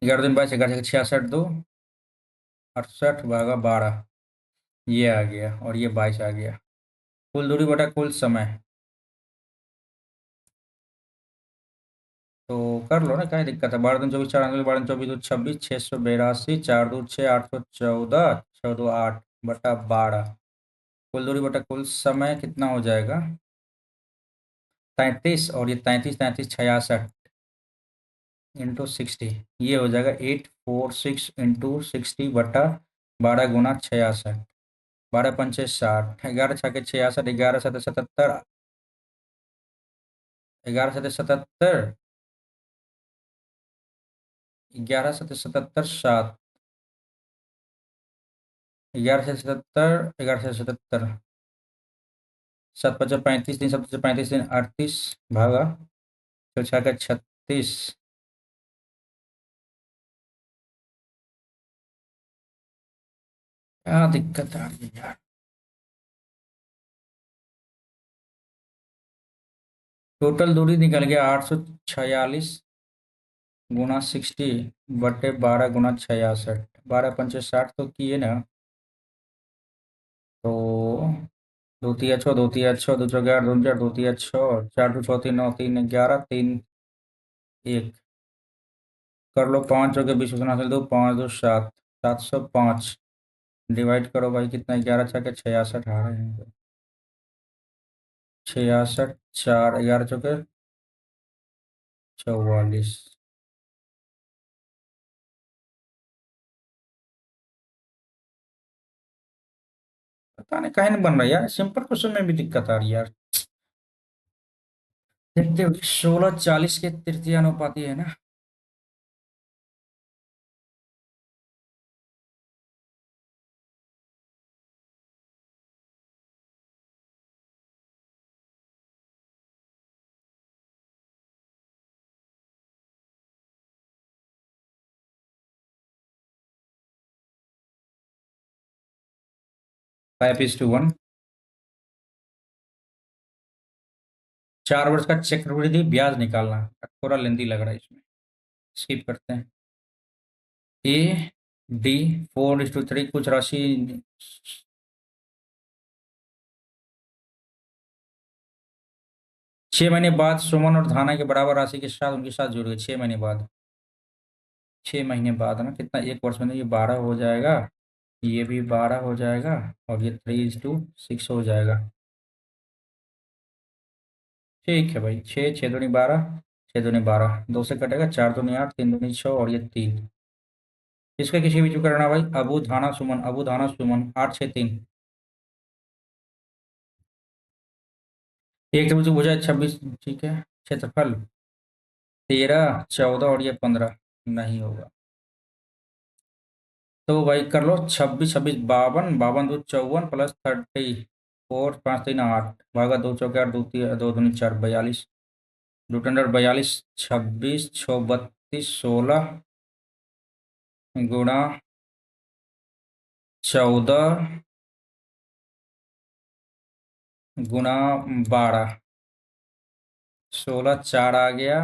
11 दिन 22, 11 66, 2 68 भागा 12, ये आ गया और ये 22 आ गया। कुल दूरी बटा कुल समय, तो कर लो ना, क्या दिक्कत है? 12 दूनी 24, 4 दूनी 12, 24 दूनी 26, 682, 4 दूनी 6, 814, 6 2 8/12। कुल दूरी बटा कुल समय कितना हो जाएगा? 33, और ये 33 33 66 × 60, ये हो जाएगा 846 × 60/12 गुना 66। 12 पंचे 60, 11 6 के 66, 11 7 77, 11 7 77, 11 7 77 7, 11 से 77, 11 से 77, 7 5 35, 3 7 35, 38 भागा 6 6 36। क्या दिक्कत आ रही है यार? टोटल दूरी निकल गया 846 × 60/12 गुना 66। 12 पंचे 60 तो किए ना। तो दो तिया छः, दो तिया छः, दो चौ 11, 2 4, दो तिया छः, 4 2 6 3 9, 3 11, 3 1। कर लो 5 के 20 हासिल, 2 5 2 7, 705। डिवाइड करो भाई, कितना? 11 6 के 66 आ रहे हैं। 66 4, 11 चौके 44। पता नहीं कहीं नहीं बन रहा यार, सिंपल क्वेश्चन में भी दिक्कत आ रही है यार। देखते हुए 16 40 के तृतीय अनुपाती है ना। 5:1। 4 वर्ष का चक्रवृद्धि ब्याज निकालना थोड़ा लेंदी लग रहा है इसमें, स्किप करते हैं। AD 4:3 कुछ राशि। 6 महीने बाद सुमन और धाना के बराबर राशि के साथ उनके साथ जुड़ गए 6 महीने बाद। 6 महीने बाद है ना, कितना? 1 वर्ष में, ये 12 हो जाएगा, ये भी 12 हो जाएगा, और ये 3:6 हो जाएगा। ठीक है भाई, 6 6 दूनी 12, 6 दूनी 12, 2 से कटेगा, 4 दूनी 8, 3 दूनी 6, और ये 3। इसका किसी भी चुका रहना भाई। अबू धाना सुमन, अबू धाना सुमन, 8 6 3। एक त्रिभुज भुजा 26, ठीक है। क्षेत्रफल 13 14 और ये 15, नहीं होगा। तो भाई कर लो 26 26 52, 52 2 54 प्लस 34 5 3 8 भागा 2 चौके 8, 2 दूनी 4 42, 2 42, 26 6 32 16 गुणा 14 गुणा 12। 16 4 आ गया,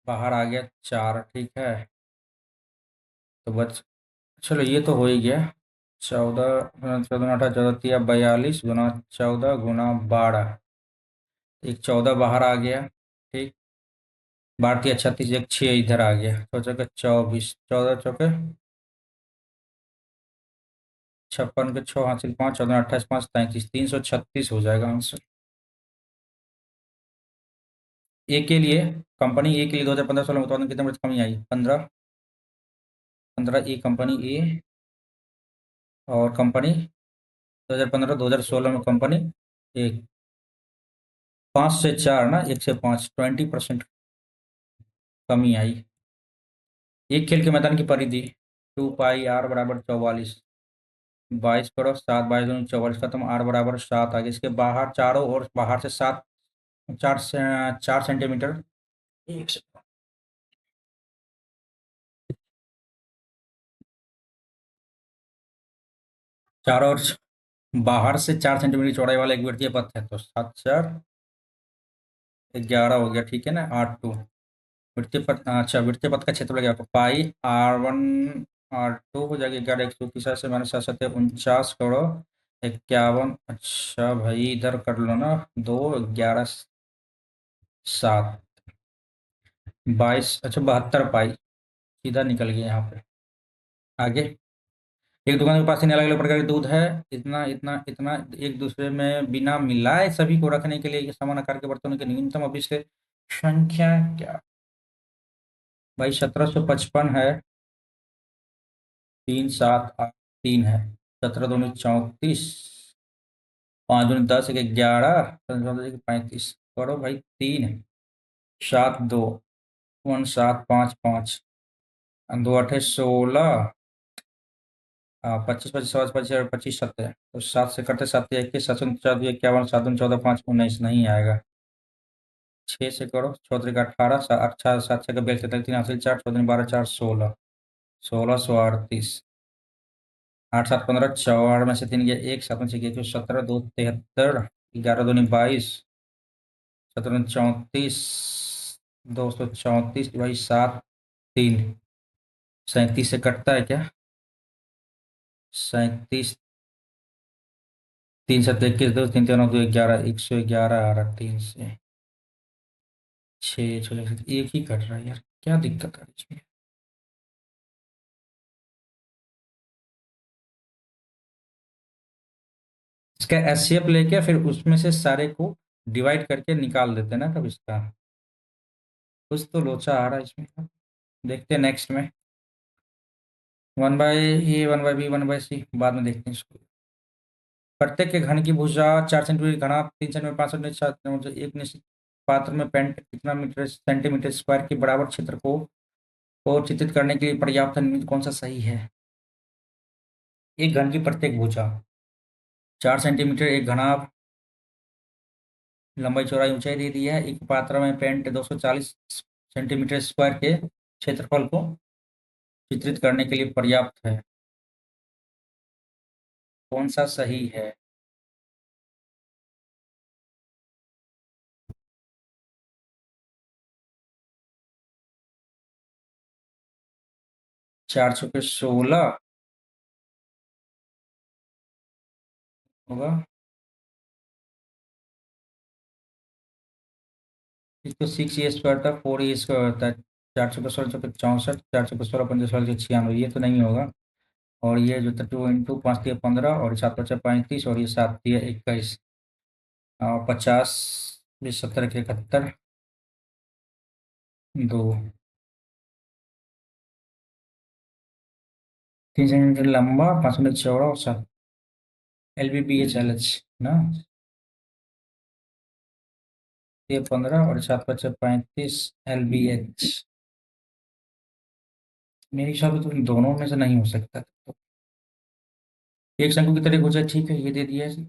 बाहर आ गया 4, ठीक है। तो बच, चलो ये तो हो ही गया। 14 14 18 14 42 गुना 14 गुना 12, एक 14 बाहर आ गया, ठीक। 12 36, एक 6 इधर आ गया, तो चौके 24, 14 चौके 56 के 6 हासिल 5, 14 28 5 33, 336 हो जाएगा आंसर। ए के लिए, कंपनी ए के लिए 2015-16 में उत्पादन कितने प्रतिशत कमी आई? 15। 15 ए कंपनी ए और कंपनी 2015 2016 में कंपनी एक 5 से 4 ना, 1 से 5 20% कमी आई। एक खेल के मैदान की परिधि 2 पाई r = 44। 22 करो, 7 22 24 खत्म, r = 7 आगे। इसके बाहर चारों ओर बाहर से 4 4 सेंटीमीटर। एक से चारों ओर बाहर से 4 सेंटीमीटर चौड़ाई वाला एक वृत्तीय पथ है, तो 7 4 11 हो गया, ठीक है ना। 8 2 वृत्तीय पथ, अच्छा वृत्तीय पथ का क्षेत्र लगे आपको पाई r1 r2 हो जाएगा 11 130 से -7 7 49 51। अच्छा भाई इधर कर लो ना, 2 11 7 22, अच्छा 72 पाई सीधा निकल गया यहाँ पे। आगे, एक दुकान के पास तीन अलग अलग प्रकार के दूध है, इतना इतना इतना, एक दूसरे में बिना मिलाए सभी को रखने के लिए ये समान आकार के बर्तनों की न्यूनतम अभिष्ट संख्या क्या। भाई 1755 है, 3 7 8 3 है। 17 दूनी 34, 5 दूनी 10, एक 11, 35 करो भाई। 3 7 2 1 7 5 5, 2 8 16, 25 25 25 25 तो 7 से करते, 7 21 7 4 51, 7 14 5 19 नहीं आएगा। 6 से करो, 6 3 18, 7 6 42 3 8 4 14 12 4 16, 1638। 8 7 15 4 में से 3 गया, 1 7 में से गया, 17 2 73, 11 दूनी 22, 17 34, 234 भाई 7 3। 37 से कटता है क्या? 37, 3 7 21 2 3 3 2 11, 111 आ रहा 3 से। 6 6 एक ही कट रहा है यार, क्या दिक्कत है इसमें। इसका एचसीएफ लेके फिर उसमें से सारे को डिवाइड करके निकाल देते ना कब इसका। कुछ तो लोचा आ रहा है इसमें। देखते हैं नेक्स्ट में। 1/a 1/b 1/c बाद में देखते हैं इसको। प्रत्येक के घन की भुजा 4 सेंटीमीटर घना, 3 सेंटीमीटर 5 सेंटीमीटर 7 एक निश्चित पात्र में पेंट कितना मीटर सेंटीमीटर स्क्वायर के बराबर क्षेत्र को चित्रित करने के लिए पर्याप्त है, निम्नलिखित कौन सा सही है। एक घन की प्रत्येक भुजा 4 सेंटीमीटर, एक घना, लंबाई चौड़ाई ऊंचाई दे दी है, एक पात्र में पेंट 240 सेंटीमीटर स्क्वायर के क्षेत्रफल को चित्रित करने के लिए पर्याप्त है, कौन सा सही है। 4 × 16 होगा। एक तो 6 a² था, 4 a² होता है। 4 × 16 = 64, 4 × 16 = 15 96, ये तो नहीं होगा। और ये जो था 2 × 5 = 15, और 7 × 5 = 35, और ये 7 × 21। 50, 20 70 71, 2। 3 सेंटीमीटर लंबा, 5 सेंटीमीटर चौड़ा, और 7 LBBH LH ना। ये 15, और 7 × 5 = 35 LBH। मेरे हिसाब से तो इन दोनों में से नहीं हो सकता, तो एक शंकु की तरह गुजर, ठीक है ये दे दिया है।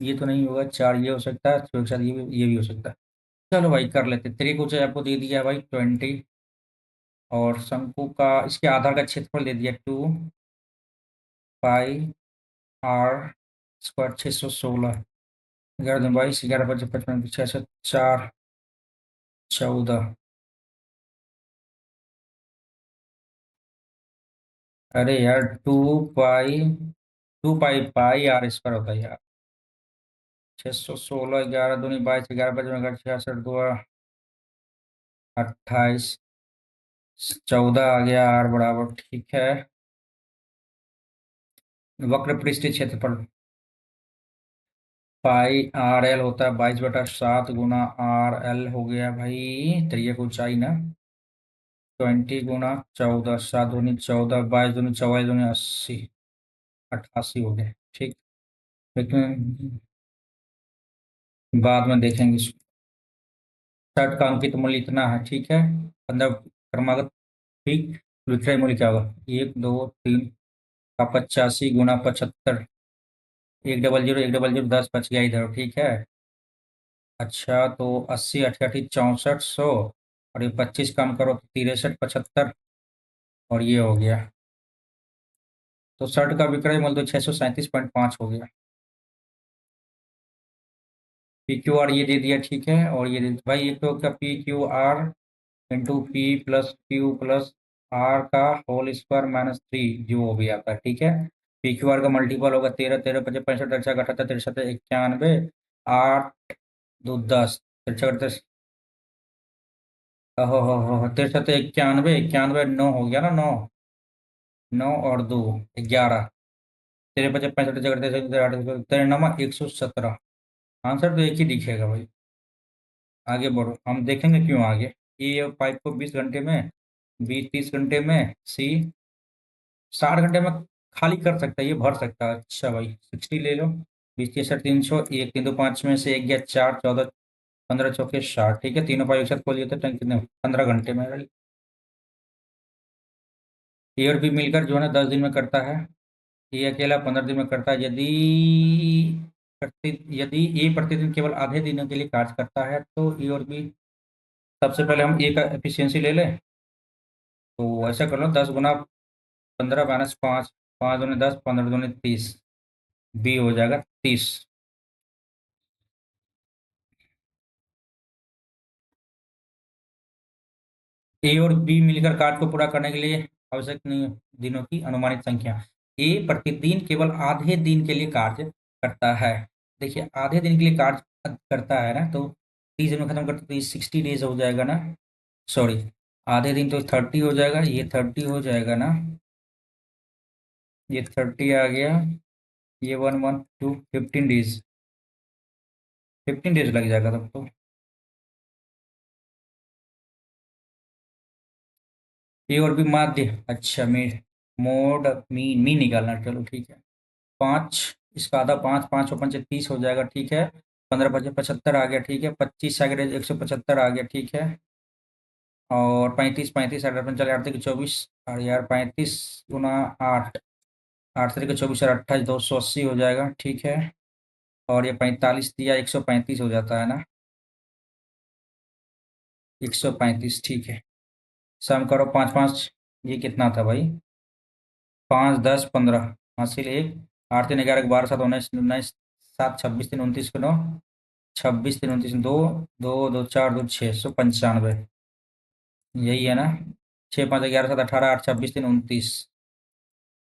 ये तो नहीं होगा, 4 ये हो सकता है, तो एक साथ ये भी हो सकता है। चलो भाई कर लेते, त्रिभुज आपको दे दिया है भाई 20, और शंकु का इसके आधार का क्षेत्रफल दे दिया 2 पाई r² 616। 11 2 22, 11 5 55 66, 4 14। अरे यार 2 पाई r² होता है यार। 616, 11 दूनी 22, 11 5 66, 2 28, 14 आ गया r बराबर, ठीक है। वक्र पृष्ठीय क्षेत्रफल पाई r l होता है 22/7 गुना r l हो गया भाई, त्रिज्या की ऊंचाई ना। 20 गुना 14, 7 दूनी 14, 22 दूनी 44, दूनी 80, 88 हो गए। ठीक। लेकिन बाद में देखेंगे। शर्ट का अंकित मूल्य इतना है, ठीक है। 15 क्रमागत। ठीक। विक्रय मूल्य क्या होगा? 1, 2, 3 का 85 गुना 75। 100, 100, 10 बच गया इधर, ठीक है। अच्छा, तो 80, 88, 64, 100, और ये 25 कम करो तो 63, 75, और ये हो गया। तो शर्ट का विक्रय मूल्य तो 637.5 हो गया। पी क्यू आर ये दे दिया, ठीक है। और ये दे भाई, एक तो क्या, P Q R into P plus Q plus R का होल स्क्वायर -3 जो वो भी आता है, ठीक है। पी क्यू आर का मल्टीपल होगा 13, 13 पचे 65, 65 अठहत्तर 63 91, 8 2 10, 63 हो 63 91, 91 9 हो गया ना, 9, 9 और 2 11, 13 पचे 65 63 तेरह नमा 117। आंसर तो एक ही दिखेगा भाई। आगे बढ़ो, हम देखेंगे क्यों आगे। ए पाइप को 20 घंटे में, बी 30 घंटे में, सी 60 घंटे में खाली कर सकता है, ये भर सकता है। अच्छा भाई, 60 ले लो। 20 3 एक 3 2 5 में से एक गया 4, 14, 15 चौके 60, ठीक है। तीनों पाइप एक साथ खोलिए तो टंकी कितने 15 घंटे में। ए और बी मिलकर जो है ना 10 दिन में करता है। ए अकेला 15 दिन में करता है। यदि ए प्रतिदिन केवल आधे दिनों के लिए कार्य करता है तो ए और बी। सबसे पहले हम ए का एफिशिएंसी ले लें। तो ऐसा कर लो, 10 गुना 15 - 5, 5 दूनी 10, 15 दूनी 30, बी हो जाएगा 30। ए और बी मिलकर कार्य को पूरा करने के लिए आवश्यक नहीं दिनों की अनुमानित संख्या। ए प्रतिदिन केवल आधे दिन के लिए कार्य करता है। देखिए, आधे दिन के लिए कार्य करता है ना, तो 30 दिन में खत्म करते तो ये 60 डेज हो जाएगा ना। सॉरी, आधे दिन तो 30 हो जाएगा, ये 30 हो जाएगा ना, ये 30 आ गया, ये 1 1 2 15 डेज, 15 डेज लग जाएगा तब तो। ए और बी माध्य, अच्छा मोड मीन निकालना, चलो ठीक है। 5, इसका आधा 5, 5 और 5 30 हो जाएगा, ठीक है। 15 × 5 = 75 आ गया, ठीक है। 25 आ गया, 175 आ गया, ठीक है। और 35, 35 8 × 5 = 24, और यार 35 × 8, 8 × 3 = 24 और 28, 280 हो जाएगा, ठीक है। और ये 45 दिया, 135 हो जाता है ना, 135, ठीक है। सम करो 5 5, ये कितना था भाई? 5 10 15, हासिल 1, 8 3 11 12 7 19 19 7 26 3 29 को 9, 26 3 29 2 2 2 4 2 695, यही है ना। 6 5 11 7 18 8 26 3 29,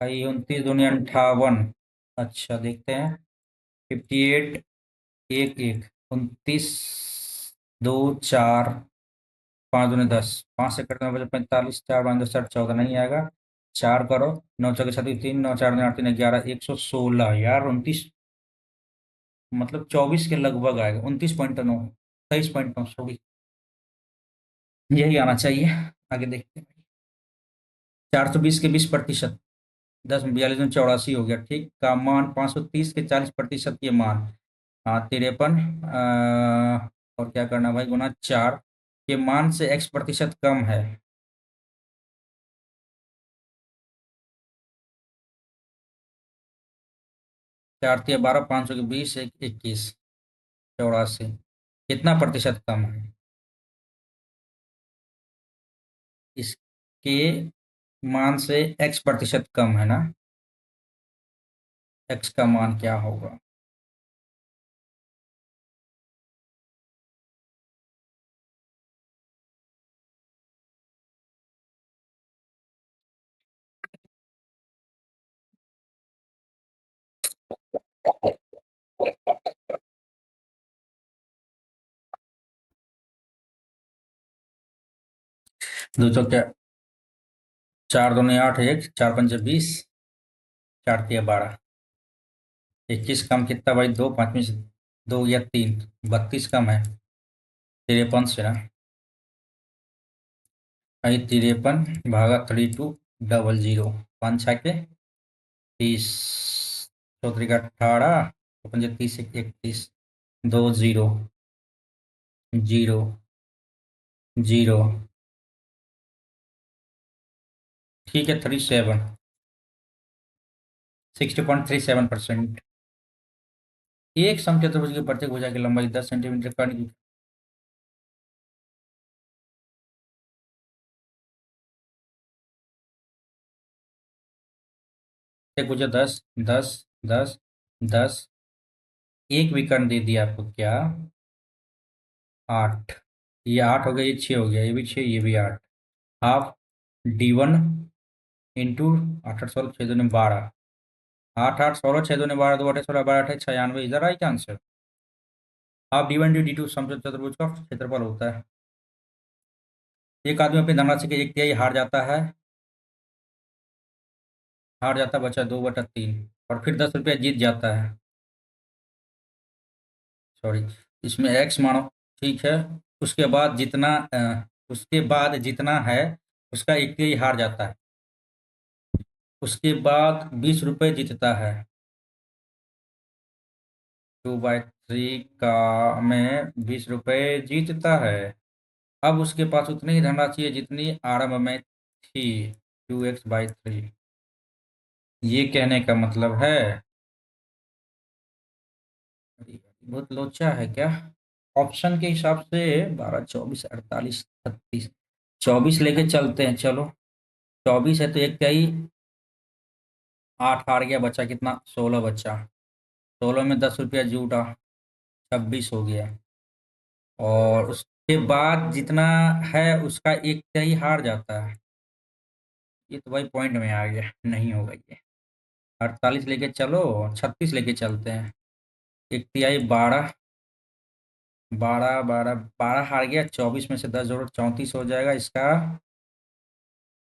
भाई 29 दूनी 58। अच्छा, देखते हैं। 58 1 1 29 2 4, 5 दूनी 10, 5 से कटने बचे 45, 4 5 10 60 14 नहीं आएगा। 4 करो, 9 चौके 36 3, 9 4 8 3 11, 116 यार, 29, मतलब 24 के लगभग आएगा। 29.9, 23.9, सॉरी, यही आना चाहिए। आगे देखते हैं। 420 के 20%, 10 42 84 हो गया, ठीक। का मान 530 के 40% ये मान, हाँ 53, और क्या करना भाई, गुना 4 के मान से x% कम है। 4 × 12 500 के 20, 21, 84, कितना प्रतिशत कम है? इसके मान से x% कम है ना। x का मान क्या होगा? दो चौके 4 दूनी 8, 1 4 पंचे 20, 4 × 12, 21 कम कितना भाई? 2 5 में से 2 या 3, 32 कम है, 53 से ना। 53 भागा 3200, 5 6 के 30, 4 3 का 18, 35 31, 20, 0 0। ठीक है, 37, 60.37%। एक समचतुर्भुज की प्रत्येक भुजा की लंबाई 10 सेंटीमीटर कर्ण की। एक भुजा 10 10 10 10। एक विकर्ण दे दिया आपको क्या? 8। ये 8 हो गया, ये 6 हो गया, ये भी 6, ये भी 8। Half D1 into 8 8 16 6 2 12। 8 8 16 6 2 12, 2 8 16 12 8 96। इधर right answer. Half D1 D2 समचतुर्भुज चतुर्भुज का क्षेत्रफल होता है। एक आदमी अपनी धनराशि के एक तिहाई हार जाता है, बचा 2/3, और फिर 10 रुपया जीत जाता है। सॉरी, इसमें एक्स मानो। ठीक है। उसके बाद जितना है उसका एक तिहाई हार जाता है। उसके बाद 20 रुपये जीतता है। 2/3 का में 20 रुपये जीतता है। अब उसके पास उतनी ही धनराशि है जितनी आरंभ में थी, 2x/3। ये कहने का मतलब है, बहुत लोचा है क्या? ऑप्शन के हिसाब से 12 24 48 36, 24 लेके चलते हैं, चलो। 24 है तो एक तिहाई। 8 हार गया, बचा कितना? 16 बचा। 16 में 10 रुपया जूटा, 26 हो गया। और उसके बाद जितना है उसका एक तिहाई हार जाता है। ये तो भाई पॉइंट में आ गया, नहीं होगा ये। 48 लेके चलो, 36 लेके चलते हैं। एक तिहाई 12, 12 12 12 हार गया, 24 में से 10 जोड़ो, 34 हो जाएगा इसका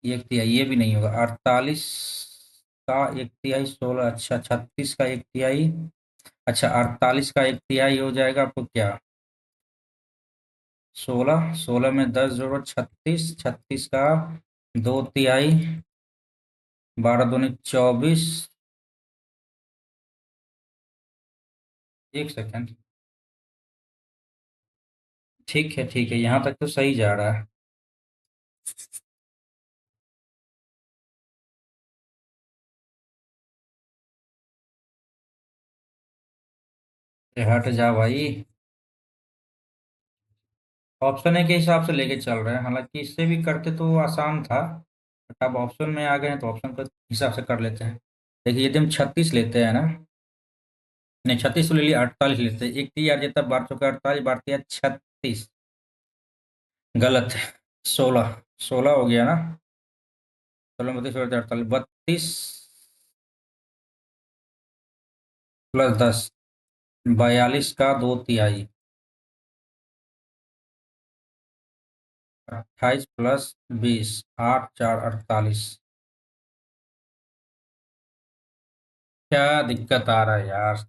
एक तिहाई। ये भी नहीं होगा। 48 का एक तिहाई 16, अच्छा 36 का एक तिहाई, अच्छा 48 का एक तिहाई हो जाएगा आपको क्या? 16, 16 में 10 जोड़ो, 36, 36 का 2 तिहाई, 12 दूनी 24। एक सेकेंड। ठीक है, ठीक है, यहाँ तक तो सही जा रहा है। हट जा भाई। ऑप्शन ए के हिसाब से लेके चल रहे हैं, हालांकि इससे भी करते तो वो आसान था, बट अब ऑप्शन में आ गए हैं तो ऑप्शन के हिसाब से कर लेते हैं। देखिए, यदि हम 36 लेते हैं ना, नहीं 36 तो ले लिया, 48 लेते हैं। एक तीन यार जितना 12 चौका 48, 12 तिया 36। गलत है। 16, 16 हो गया ना। 16 32 48, 32 + 10, 42 का 2 तिहाई, 28 + 20, 8 4 48। क्या दिक्कत आ रहा है यार?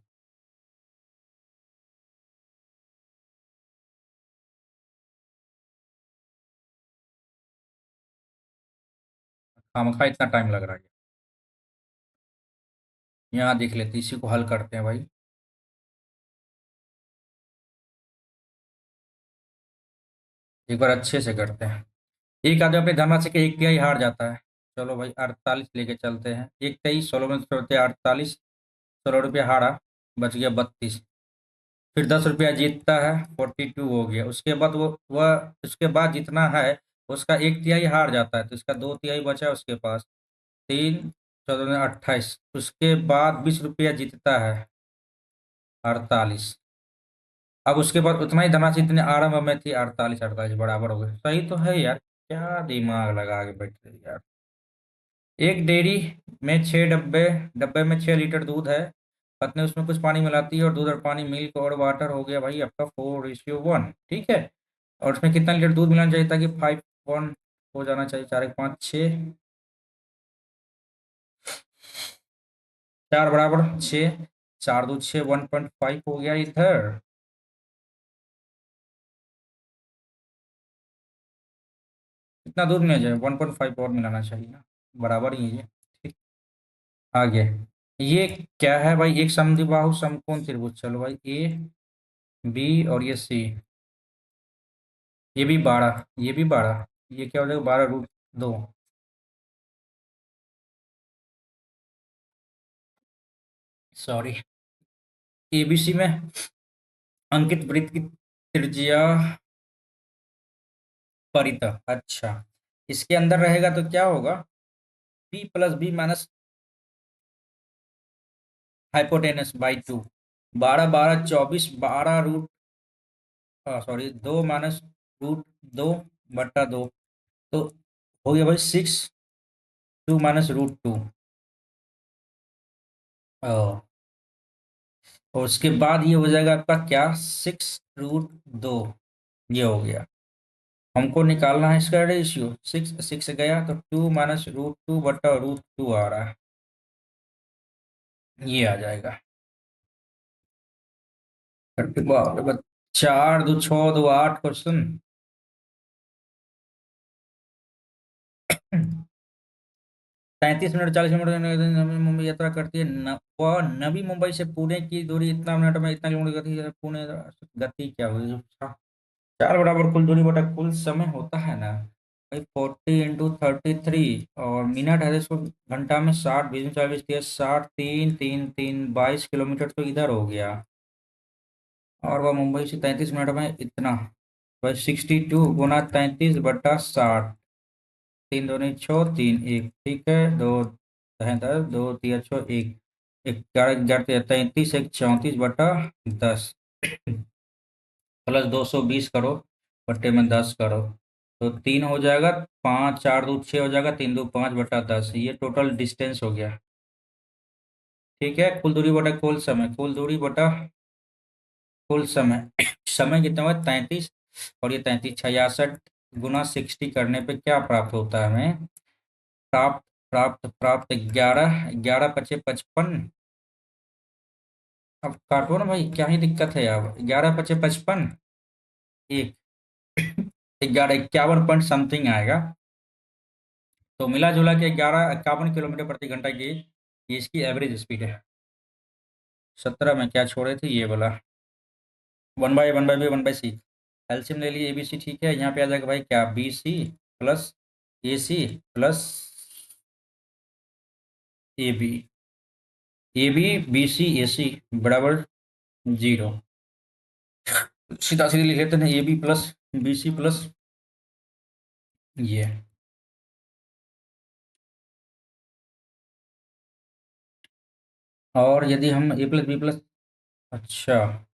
खामखा इतना टाइम लग रहा है। यहाँ देख लेते हैं, इसी को हल करते हैं भाई। एक बार अच्छे से करते हैं। एक आदमी अपनी धनराशि के एक तिहाई हार जाता है। चलो भाई, 48 लेके चलते हैं। एक तिहाई 16 में से होते 48, 16 रुपया हारा, बच गया 32। फिर 10 रुपया जीतता है, 42 हो गया। उसके बाद वो वह उसके बाद जितना है उसका एक तिहाई हार जाता है, तो इसका 2 तिहाई बचा है उसके पास। 3 14 में 28, उसके बाद 20 रुपया जीतता है, 48। अब उसके बाद उतना ही धनराशि जितने आरंभ में थी, 48 48 बराबर हो गए। सही तो है यार, क्या दिमाग लगा के बैठ रही यार। एक डेयरी में 6 डब्बे, डब्बे में 6 लीटर दूध है। पत्नी उसमें कुछ पानी मिलाती है और दूध और पानी मिल्क और वाटर हो गया भाई आपका 4:1। ठीक है। और उसमें कितना लीटर दूध मिलाना चाहिए ताकि 5 हो जाना चाहिए? 4 1 5 6, 4 बराबर 6, 4 2 6, 1.5 हो गया इधर। इतना दूध में आ जाए, 1.5 और मिलाना चाहिए ना, बराबर ही है ये। ठीक। आगे ये क्या है भाई, एक समद्विबाहु समकोण त्रिभुज, चलो भाई ए बी और ये सी, ये भी 12, ये भी 12, ये क्या हो जाएगा 12√2। सॉरी। एबीसी में अंकित वृत्त की त्रिज्या परितः, अच्छा, इसके अंदर रहेगा तो क्या होगा, B plus B minus hypotenuse by 2, 12 12 24, 12 root, sorry 2 - √2 बटा 2, तो हो गया भाई 6 2 - √2। और उसके बाद ये हो जाएगा आपका क्या, 6√2, ये हो गया। हमको निकालना है इसका रेशियो, 6 6 गया तो 2 - √2 बटा √2 आ रहा है, ये आ जाएगा। 4 2 6 2 8 क्वेश्चन। 33 मिनट 40 मिनट मुंबई यात्रा करती है वह नवी मुंबई से पुणे की दूरी इतना मिनट में इतना किलोमीटर गति है, पुणे गति क्या हुई, 4 कुल दूरी बटा कुल समय होता है ना भाई, 40 × 33, और मिनट है इसको घंटा में 60, 20 40 30, 60 3 3 3 22 किलोमीटर तो इधर हो गया। और वह मुंबई से 33 मिनट में इतना, भाई 62 × 33 बटा 60, 3 2 9 6 3 1, ठीक है, 2 है 10, 2 3 6 1, 11 11 33 1 34 बटा 10 +220 करो, बट्टे में 10 करो, तो 3 हो जाएगा, 5 4 2 6 हो जाएगा, 3 2 5 बटा 10, ये टोटल डिस्टेंस हो गया। ठीक है, कुल दूरी बटा कुल समय, कुल दूरी बटा कुल समय, समय कितना हुआ 33, और ये 33 66 गुना 60 करने पे क्या प्राप्त होता है हमें, प्राप्त प्राप्त प्राप्त 11 11 × 5 = 55। अब काटो ना भाई, क्या ही दिक्कत है यार, 11 × 5 = 55, एक 11 51 समथिंग आएगा, तो मिला जुला के 11 51 किलोमीटर प्रति घंटा की ये इसकी एवरेज स्पीड है। 17 में क्या छोड़े थे, ये बोला 1/1/b 1/c, एलसीएम ले लिए एबीसी, ठीक है, यहाँ पे आ जाएगा भाई क्या, BC plus AC plus A B, A B B C A C बराबर 0, सीधा सीधी लिख लेते हैं, A B plus B C plus ये। और यदि हम ए प्लस बी प्लस, अच्छा,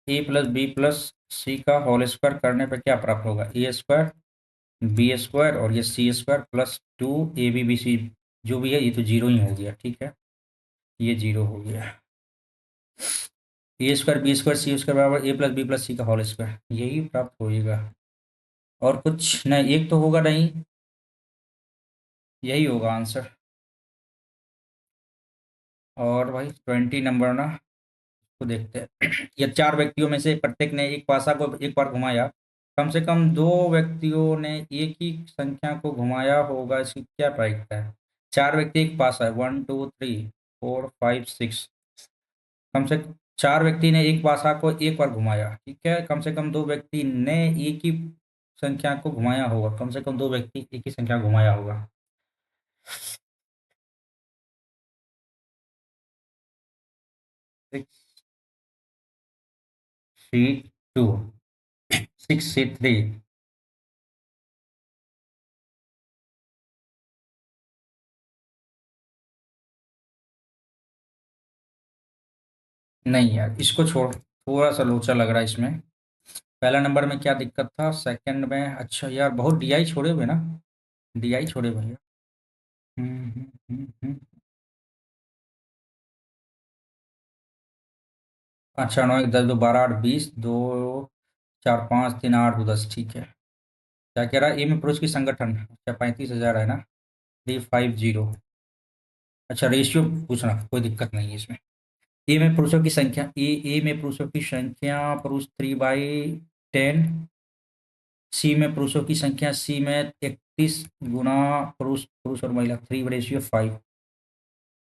A plus B plus C का होल स्क्वायर करने पर क्या प्राप्त होगा, ए स्क्वायर बी स्क्वायर और ये C square +2 A B B C, जो भी है ये तो जीरो ही हो गया, ठीक है, ये जीरो हो गया। ए स्क्वायर बी स्क्वायर सी स्क्वायर बराबर ए प्लस बी प्लस सी का होल स्क्वायर, यही प्राप्त होएगा, और कुछ नहीं, एक तो होगा नहीं, यही होगा आंसर। और भाई 20 नंबर ना, तो देखते हैं ये 4 व्यक्तियों में से प्रत्येक ने एक पासा को एक बार घुमाया, कम से कम 2 व्यक्तियों ने एक ही संख्या को घुमाया होगा, इसकी क्या प्रायिकता है, 4 व्यक्ति एक पासा है, 1 2 3 4 5 6, कम से 4 व्यक्ति ने एक पासा को एक बार घुमाया, ठीक है, कम से कम 2 व्यक्ति ने एक ही संख्या को घुमाया होगा, कम से कम 2 व्यक्ति एक ही संख्या घुमाया होगा। 6 3 2, 6 3, नहीं यार इसको छोड़, थोड़ा सा लोचा लग रहा है इसमें, पहला नंबर में क्या दिक्कत था, सेकंड में, अच्छा यार बहुत डीआई छोड़े हुए ना, डीआई छोड़े भैया। हम्म। अच्छा 9 1 10 2 12 8 20, 2 4 5 3 8 2 10, ठीक है, क्या कह रहा है, ए में पुरुष की संगठन, अच्छा 35,000 है ना, 350, अच्छा रेशियो पूछना, कोई दिक्कत नहीं है इसमें, ए में पुरुषों की संख्या, ए में पुरुषों की संख्या, पुरुष 3/10, सी में पुरुषों की संख्या, सी में 31 गुना पुरुष, पुरुष और महिला, 3/5।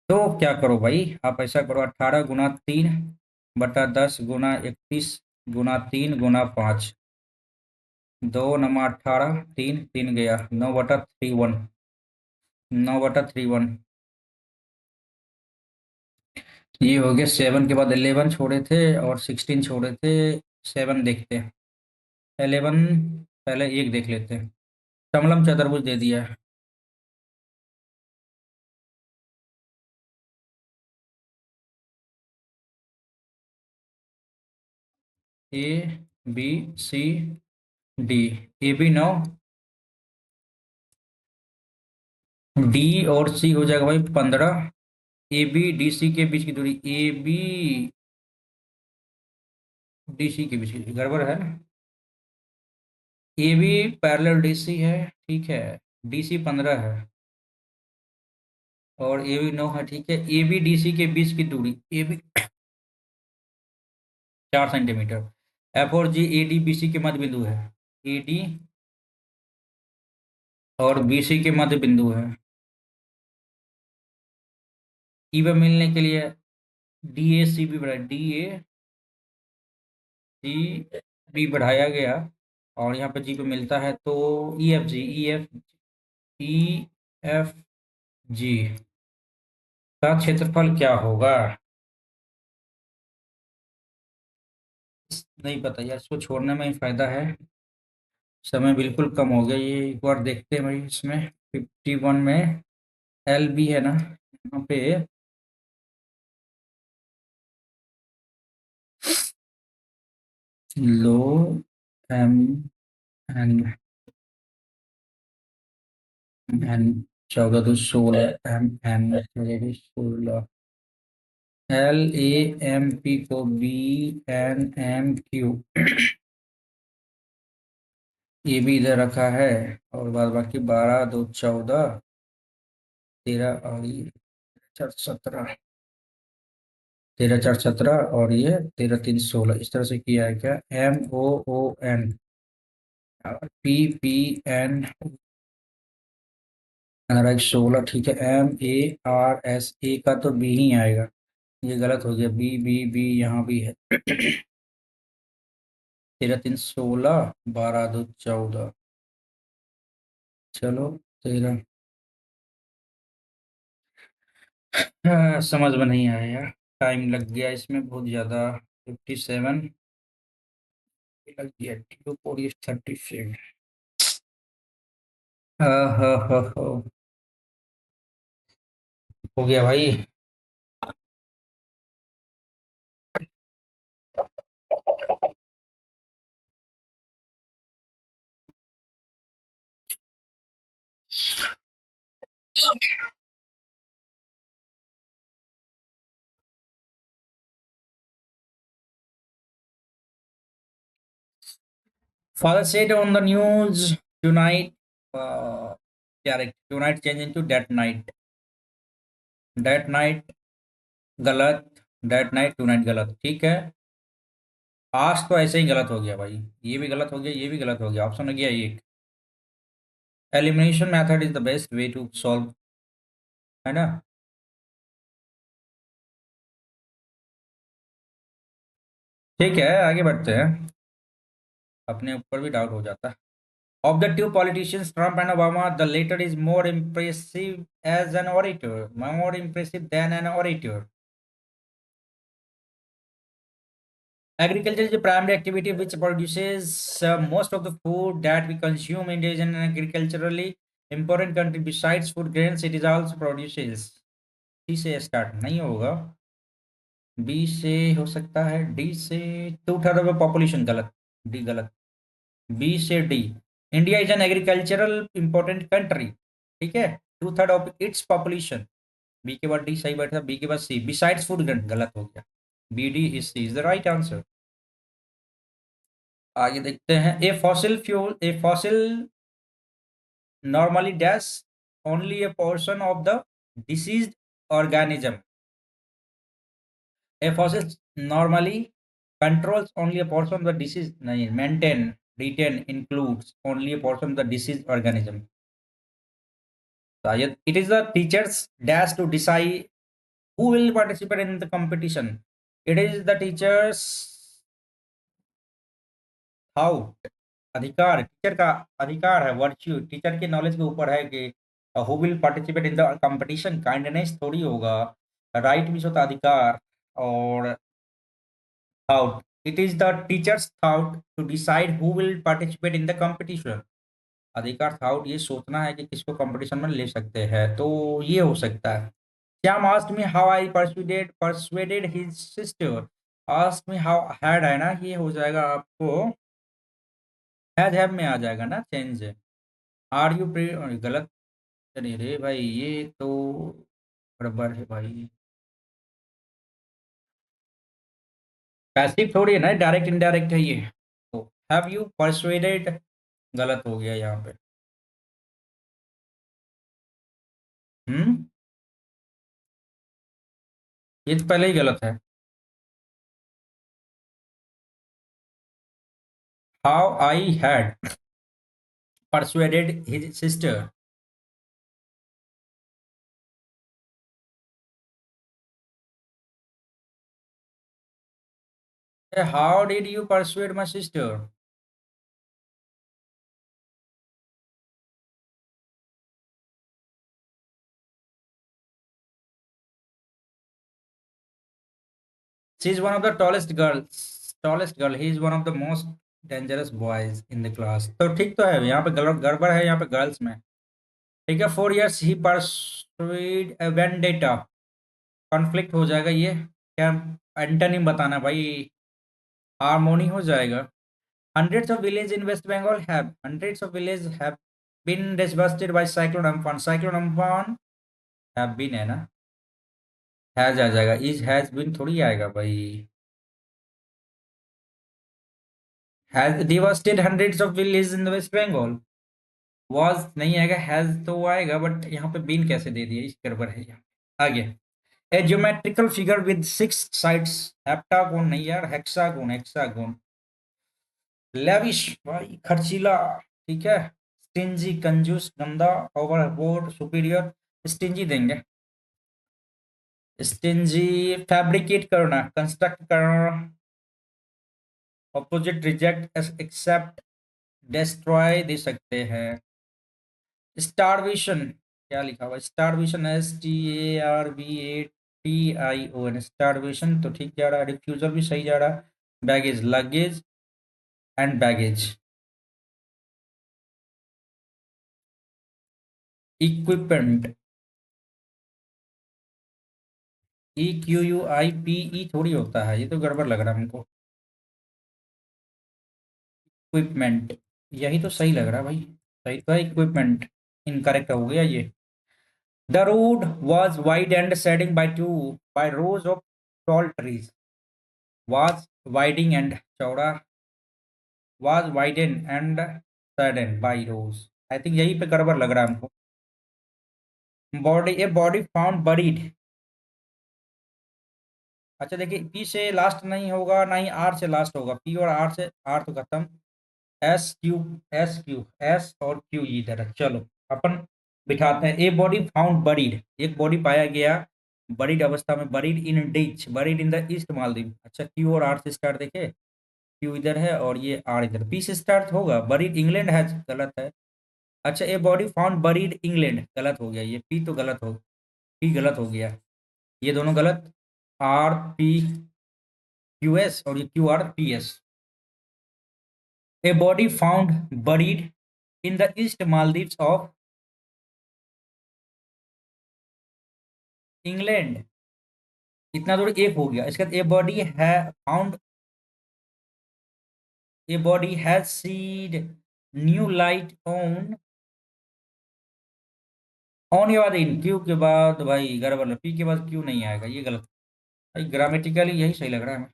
तो क्या करो भाई, आप ऐसा करो, 18 गुना 3 बटा 10 गुना 31 गुना 3 गुना 5, 2 9 18, 3 3 गया, 9/31, 9/31। ये हो गया। 7 के बाद 11 छोड़े थे और 16 छोड़े थे। 7 देखते हैं। 11, पहले एक देख लेते हैं। कमलम चतुर्भुज दे दिया है। A B C D. A B 9, D और सी हो जाएगा भाई 15। ए बी डी सी के बीच की दूरी, ए बी डी सी के बीच की, गड़बड़ है ना। A B parallel D C है, ठीक है। डी सी 15 है और ए बी 9 है, ठीक है। ए बी डी सी के बीच की दूरी, ए बी 4 सेंटीमीटर। एफ और जी ए डी बी सी के मध्य बिंदु है। ए डी और बी सी के मध्य बिंदु है। ई पे मिलने के लिए डी ए सी बी बढ़ाया, डी ए सी बी बढ़ाया गया और यहाँ पे जी पे मिलता है, तो E F G, E F G का क्षेत्रफल क्या होगा। नहीं पता यार, इसको छोड़ने में ही फायदा है। समय बिल्कुल कम हो गया, ये एक बार देखते हैं भाई। इसमें 51 में एल बी है ना यहाँ पे। लो एम एन एन 14 तो 16 M N 16, L A M P को बी एन एम क्यू, ये भी इधर रखा है। और बाद बाकी 12 2 14, 13 और ये 4 17, 13 4 17 और ये 13 3 16, इस तरह से किया है क्या। M O O N P P N 16, ठीक है। M A R S, A का तो बी ही आएगा, ये गलत हो गया। बी बी बी यहाँ भी है। 13 3 16, 12 2 14, चलो 13। हाँ, समझ में नहीं आया यार, टाइम लग गया इसमें बहुत ज़्यादा। 57 लग गया, 2 4 37। हाँ हाँ हाँ हाँ, हो गया भाई। Father said on the news tonight, correct, tonight change into that night, that night गलत, that night tonight गलत, ठीक है। आज तो ऐसे ही गलत हो गया भाई, ये भी गलत हो गया, ये भी गलत हो गया, ऑप्शन हो गया एक। Elimination method is the best way to solve, है ना। ठीक है, आगे बढ़ते हैं। अपने ऊपर भी डाउट हो जाता है। Of the two politicians, Trump and Obama, the latter is more impressive as an orator, more impressive than an orator. Agriculture is the primary activity which produces most of the food that we consume. India is an agriculturally important country. Besides food grains, it is also produces। सी से start नहीं होगा, B से हो सकता है, D से। 2/3 of population, गलत, D गलत। बी से D. India is an agricultural important country, ठीक है। 2/3 ऑफ इट्स पॉपुलेशन। बी के बाद डी सही बैठा, बी के बाद सी। बिसाइड्स फूड ग्रेन, गलत हो गया। B D is C is the right answer. आगे देखते हैं। A fossil normally dash only a portion of the deceased organism। A fossil normally controls only a portion of the disease, नहीं, maintain written includes only a portion of the disease organism. शायद it is the teacher's dash to decide who will participate in the competition. It is the teacher's हाउट, अधिकार, teacher का अधिकार है, virtue teacher के knowledge के ऊपर है कि who will participate in the competition, kindness थोड़ी होगा, राइट भी होता अधिकार, और thought, it is the teacher's thought to decide who will participate in the competition. अधिकार थाउट ये सोचना है कि किसको कंपटीशन में ले सकते हैं, तो ये हो सकता है। Shyam asked me how I persuaded his sister, asked me how had है ना, ये हो जाएगा आपको हैव में आ जाएगा ना चेंज। आर यू प्री गलत, अरे रे भाई ये तो गड़बड़ है भाई, पैसिव थोड़ी है ना, डायरेक्ट इनडायरेक्ट है ये। तो हैव यू परसुएडेड गलत हो गया यहाँ पे। हम्म, ये तो पहले ही गलत है। How I had persuaded his sister, how did you persuade my sister. She is one of the tallest girl, he is one of the most dangerous boys in the class. तो ठीक तो है, यहाँ पे गलत गड़बड़ है यहाँ पे गर्ल्स में। ठीक है, 4 years ही परसुएड ए वेंडेटा, कॉन्फ्लिक्ट हो जाएगा ये, क्या एंटोनिम बताना भाई, हार्मोनी हो जाएगा। Hundreds of villages in West Bengal have been devasted by cyclone Amphan. Cyclone Amphan have been है ना, हैज आ जाएगा, इज हैज बीन थोड़ी आएगा भाई। Has devastated hundreds of village in the West Bengal, was नहीं आएगा, हैज तो आएगा, बट यहाँ पे बीन कैसे दे दिया, इस गड़बड़ है यहाँ। आगे, a geometrical figure with 6 sides, heptagon नहीं यार, हेक्सागोन, हेक्सागोन। लेविश भाई खर्चीला, ठीक है। स्टिंजी कंजूस गंदा, ओवरबोर्ड सुपीरियर, स्टिंजी देंगे। स्टिंजी फैब्रिकेट करना, कंस्ट्रक्ट करना, ऑपोजिट रिजेक्ट, एक्सेप्ट, डिस्ट्रॉय दे सकते हैं। स्टारवेशन क्या लिखा हुआ, स्टारवेशन STARVATION, स्टारवेशन तो ठीक जा रहा है, रिफ्यूजल भी सही जा रहा है। Baggage, luggage and baggage. Equipment, EQUIPE थोड़ी होता है, ये तो गड़बड़ लग रहा है हमको। इक्विपमेंट, यही तो सही लग रहा है भाई, सही तो है इक्विपमेंट, इनकरेक्ट हो गया ये। The road was wide and shading by rows of tall trees, was widening and चौड़ा, was widened and shaded by rows। I think यही पे गड़बड़ लग रहा है हमको। Body, a body found buried, अच्छा देखिए, पी से लास्ट नहीं होगा, ना ही आर से लास्ट होगा, पी और आर से, आर तो खत्म, एस और क्यू इधर है। चलो अपन बिठाते हैं, ए बॉडी फाउंड बरीड, एक बॉडी पाया गया बरीड अवस्था में, buried in ditch, buried in the east Maldives. अच्छा क्यू और आर से स्टार्ट, देखे क्यू इधर है और ये आर इधर, पी से स्टार्ट होगा, बरीड इंग्लैंड है, गलत है। अच्छा, a body found buried England, गलत हो गया, ये पी तो गलत हो, पी गलत हो गया, ये दोनों गलत, आर पी क्यू एस और ये Q R P S. A body found buried in the east Maldives of England, इतना दूर एक हो गया। इसके बाद ए बॉडी है found, a body has seed new light on के बाद इन, क्यू के बाद भाई गड़बड़ है, पी के बाद क्यू नहीं आएगा, ये गलत भाई, ग्रामेटिकली यही सही लग रहा है।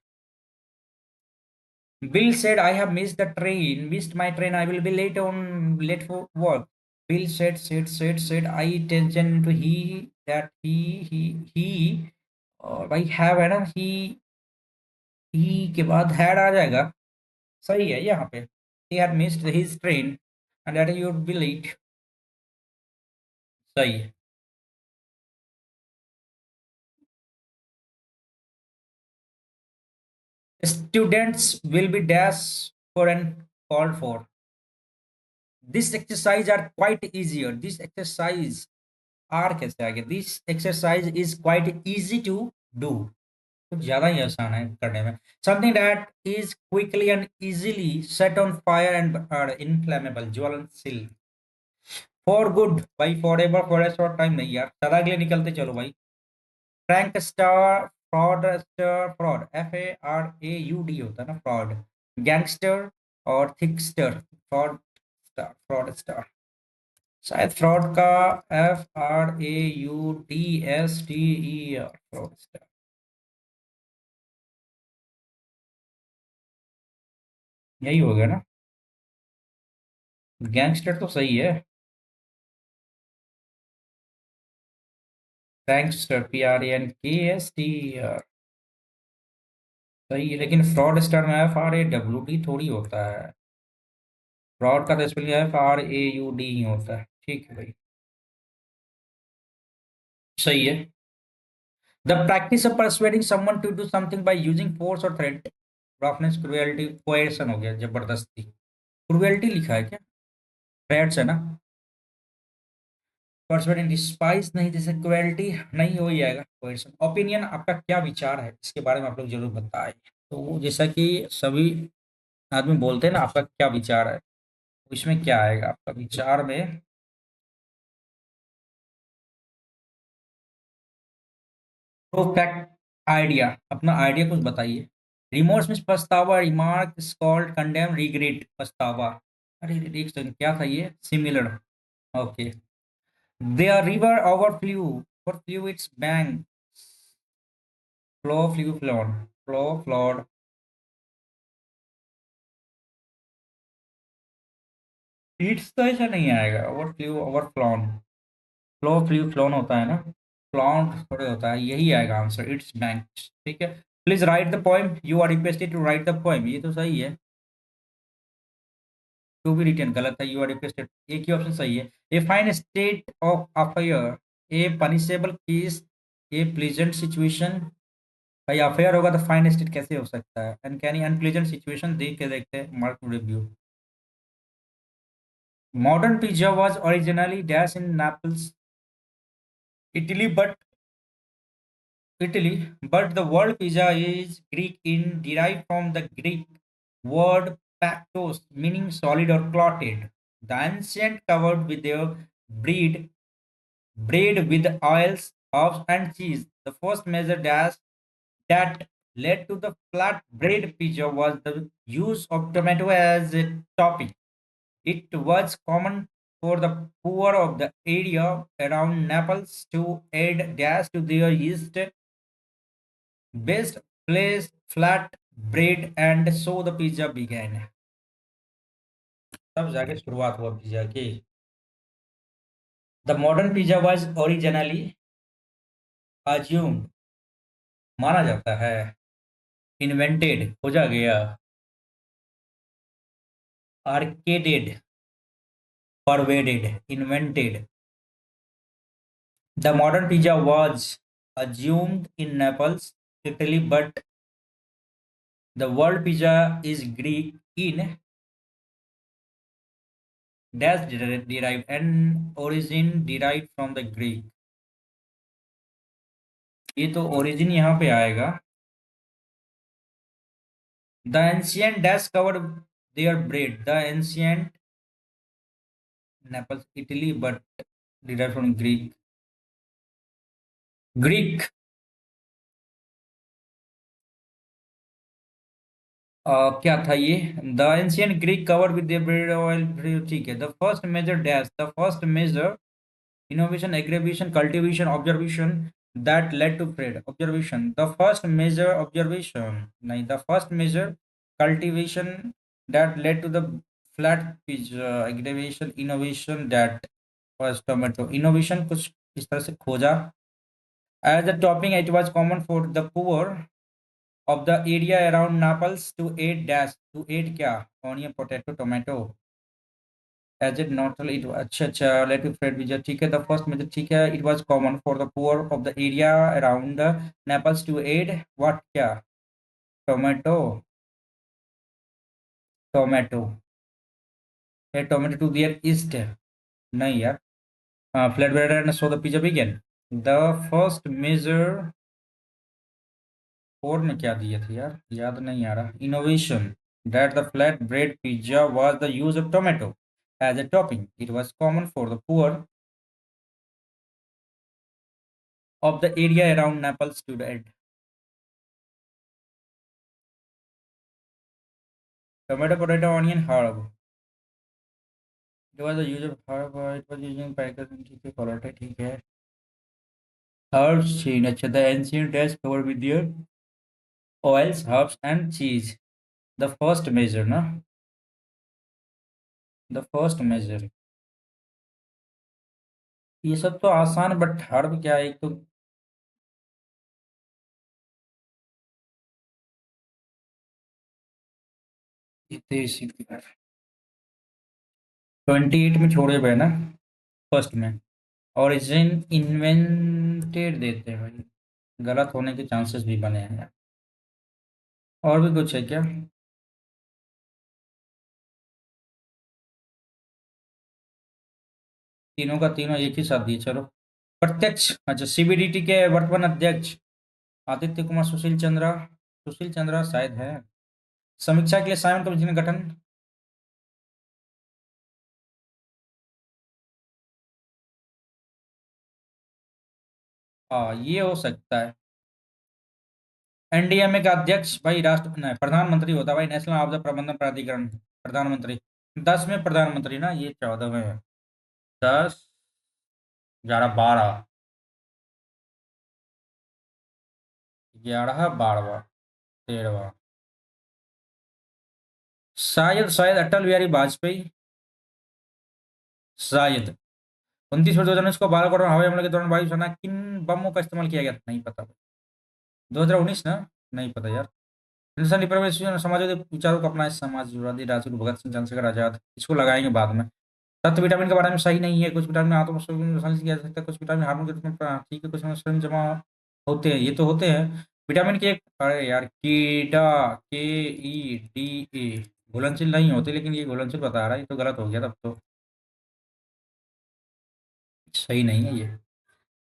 Bill said I have missed my train, I will be late for work. Bill said I tension to he that he और भाई हैव है ना, ही के बाद हैड आ जाएगा, सही है यहाँ पे। he had missed his train and that he would be late. सही है. Students will be dash for and called for. This exercise are quite easier. This exercise are कैसे आगे? This exercise is quite easy to do. कुछ ज्यादा ही आसान है करने में. Something that is quickly and easily set on fire and are inflammable. ज्वलनशील. For good भाई, forever for a short time नहीं यार, सदा के लिए निकलते चलो भाई. Prankster, fraudster, fraud, FARAUD होता है ना, fraud. Gangster और thickster, fraudster. शायद फ्रॉड का FRAUDSTER, fraudster. यही हो गया ना. गैंगस्टर तो सही है. प्रैंकस्टर PRANKSTER सही है, लेकिन फ्रॉड स्टार में FRAWD थोड़ी होता है. फ्रॉड का तो स्पेलिंग FRAUD ही होता है. ठीक है भाई, सही है. The practice of persuading someone to do something by using force or threat. Roughness, cruelty, coercion हो गया, जबरदस्ती. क्रुएल्टी लिखा है क्या? थ्रेट्स है ना. परsuading डिस्पाइस नहीं, जैसे क्रुएल्टी नहीं हो ही जाएगा. कोएर्सन. ओपिनियन, आपका क्या विचार है इसके बारे में, आप लोग जरूर बताएं. तो जैसा कि सभी आदमी बोलते हैं ना, आपका क्या विचार है, तो इसमें क्या आएगा आपका विचार में? प्रोफेक्ट आइडिया, अपना आइडिया कुछ बताइए. रिमोर्स मीन्स पछतावा. Remark is called condemn, regret, पछतावा. अरे एक सेकंड, क्या था ये? Similar. Okay. Their river overflew. Overflew it's bank. Flow, flew, flown. Flow, flowed. It's तो ऐसा नहीं आएगा. Overflew, overflown. Flow, flew, flown होता है ना. फ्लॉन्ट थोड़े होता है. यही आएगा आंसर, इट्स बैंक. ठीक है. Please write the poem. You are requested to write the poem. ये तो सही है. टू बी रिटन गलत है. यू आर रिक्वेस्टेड, एक ही ऑप्शन सही है. A fine state of affair. A punishable case. A pleasant situation. भाई अफेयर होगा तो फाइन स्टेट कैसे हो सकता है? Uncanny, unpleasant situation. देख के देखते हैं, mark to review. Modern pizza was originally dash in Naples, Italy, but the word pizza is Greek in derived from the Greek word pactos, meaning solid or clotted. The ancient covered with their bread, bread with oils, herbs, and cheese. The first major dash that led to the flat bread pizza was the use of tomato as a topping. It was common for the poor of the area around Naples to add dash to their yeast based place flat bread and so the pizza began. तब जाके शुरुआत हुआ pizza की. The modern pizza was originally assumed, माना जाता है. Invented, खोजा गया. Arcaded, pervaded, invented. The modern pizza was assumed in Naples, Italy, but the world pizza is Greek in dash derived and origin derived from the Greek. ये तो origin यहाँ पे आएगा. The ancient dash covered their bread. The ancient Naples, Italy, but derived from Greek. Greek. क्या था ये? The ancient Greek covered with their bread oil. ठीक है. The first major dash. The first major innovation, aggravation, cultivation, observation that led to bread. Observation, the first major observation. नहीं, the first major cultivation that led to the flat pitch. Aggravation, innovation that was tomato. Innovation कुछ इस तरह से खोजा. As a topping, it was common for the poor of the area around Naples to eat dash to eat क्या onion potato tomato as it not it अच्छा अच्छा let you Fred विजय ठीक है द फर्स्ट मेथड ठीक है it was common for the poor of the area around Naples to eat what क्या tomato tomato a tomato to their east नहीं यार flat bread and so the pizza began the first major और में क्या दिए थे यार याद नहीं आ रहा innovation that the flatbread pizza was the use of tomato as a topping. It was common for the poor of the area around Naples to add tomato, potato, onion, herb. It was the use of herb. It was using packaging. ठीक है, पराठे है ठीक है. Herbs chain. अच्छा, the ancient days covered with their oils, herbs, and cheese. The first measure, ना? The first measure. ये सब तो आसान बट हर्ब क्या है एक तो देसी 28 में छोड़े हुए ना फर्स्ट में ओरिजिन इन्वेंटेड देते हैं भाई गलत होने के चांसेस भी बने हैं यार और भी कुछ है क्या तीनों का तीनों एक ही साथ दिए चलो प्रत्यक्ष अच्छा सीबीडीटी के वर्तमान अध्यक्ष आदित्य कुमार सुशील चंद्रा शायद है समीक्षा के लिए साइमन कमीशन का गठन हाँ ये हो सकता है एनडीएमए का अध्यक्ष भाई राष्ट्र नहीं प्रधानमंत्री होता है भाई नेशनल आपदा प्रबंधन प्राधिकरण प्रधानमंत्री 10 में प्रधानमंत्री ना ये 14 में है 10 11 12 11 12 13 शायद शायद अटल बिहारी वाजपेयी शायद 29 फरवरी 2019 को बालाकोट में हवाई हमले के दौरान वायुसेना किन बमों का इस्तेमाल किया गया था नहीं पता 2019 ना नहीं पता यार हिंदुस्तानी परिवेश समाजवादी विचारों को अपना समाजवादी राजगुरु भगत सिंह चंद्रशेखर आजाद इसको लगाएंगे बाद में तत्व विटामिन के बारे में सही नहीं है कुछ विटामिन आंतों में आसानी से किया जा सकता है कुछ विटामिन हार्मोन के रूप में ठीक है कुछ में स्वयं जमा होते हैं ये तो होते हैं विटामिन के एक अरे यार कीडा KEDA घुलनशील नहीं होते लेकिन ये घुलनशील बता रहा है ये तो गलत हो गया तब तो सही नहीं है ये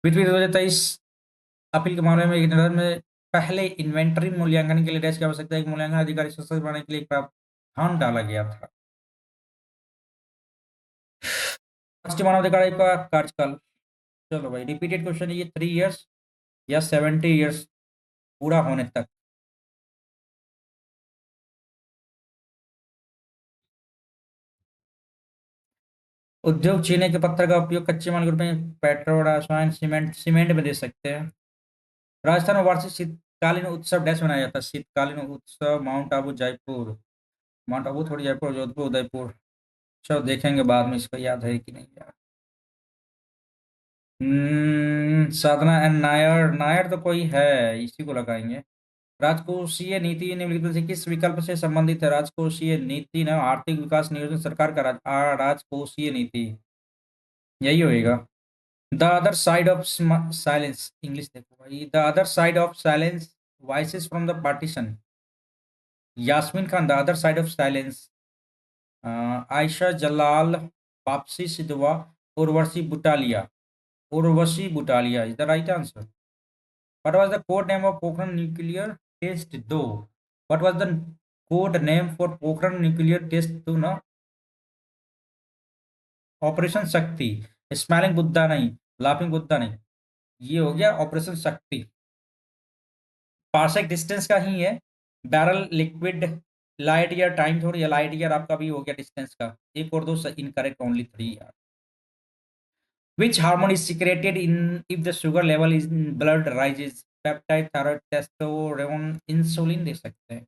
पृथ्वी 2023 अपील के मामले में एक निर्धारण में पहले इन्वेंटरी मूल्यांकन के लिए डैश की आवश्यकता है एक मूल्यांकन अधिकारी सशक्त बनाने के लिए एक प्रावधान डाला गया था राष्ट्रीय मानवाधिकार आयोग का कार्यकाल चलो भाई रिपीटेड क्वेश्चन है ये 3 इयर्स या 70 इयर्स पूरा होने तक उद्योग चीनी के पत्थर का उपयोग कच्चे माल के रूप में पेट्रोल रसायन सीमेंट में दे सकते हैं राजस्थान में वार्षिक शीतकालीन उत्सव डैश मनाया जाता है शीतकालीन उत्सव माउंट आबू थोड़ी जयपुर जोधपुर उदयपुर चलो देखेंगे बाद में इसको याद है कि नहीं यार साधना एंड नायर नायर तो कोई है इसी को लगाएंगे राजकोषीय नीति निम्नलिखित में से किस विकल्प से संबंधित है राजकोषीय नीति ना आर्थिक विकास नियोजन सरकार का राजकोषीय नीति यही होएगा the other side of silence English देखो भाई the other side of silence voices from the partition Yasmin Khan the other side of silence Ayesha Jalal Bapsi Sidhwa Urvashi Butalia is the right answer What was the code name of Pokhran nuclear test 2? What was the code name for Pokhran nuclear test 2 ना operation शक्ति smiling Buddha नहीं laughing Buddha नहीं ये हो गया operation शक्ति parsec distance का ही है barrel liquid light year time थोड़ी है लाइट ईयर आपका भी हो गया डिस्टेंस का एक और दो इनकरेक्ट ओनली 3 यार which hormone is secreted in if the sugar level is in blood rises peptide thyroid testosterone insulin दे सकते हैं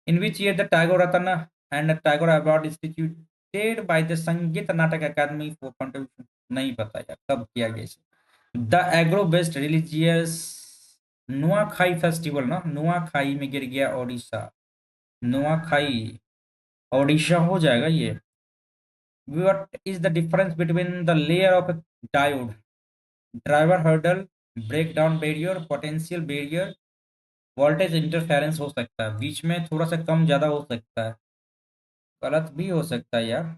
in which year the Tagore Ratna and Tagore Award instituted by the संगीत नाटक अकादमी for contribution नहीं पता यार कब किया गया इसे the agro based religious Nuakhai festival ना, नुआखाई में गिर गया ओडिशा। नुआखाई ओडिशा हो जाएगा ये। What is the difference between the layer of a diode? Driver hurdle, breakdown barrier, potential barrier, voltage interference हो सकता है, बीच में थोड़ा सा कम ज्यादा हो सकता है। गलत भी हो सकता है यार।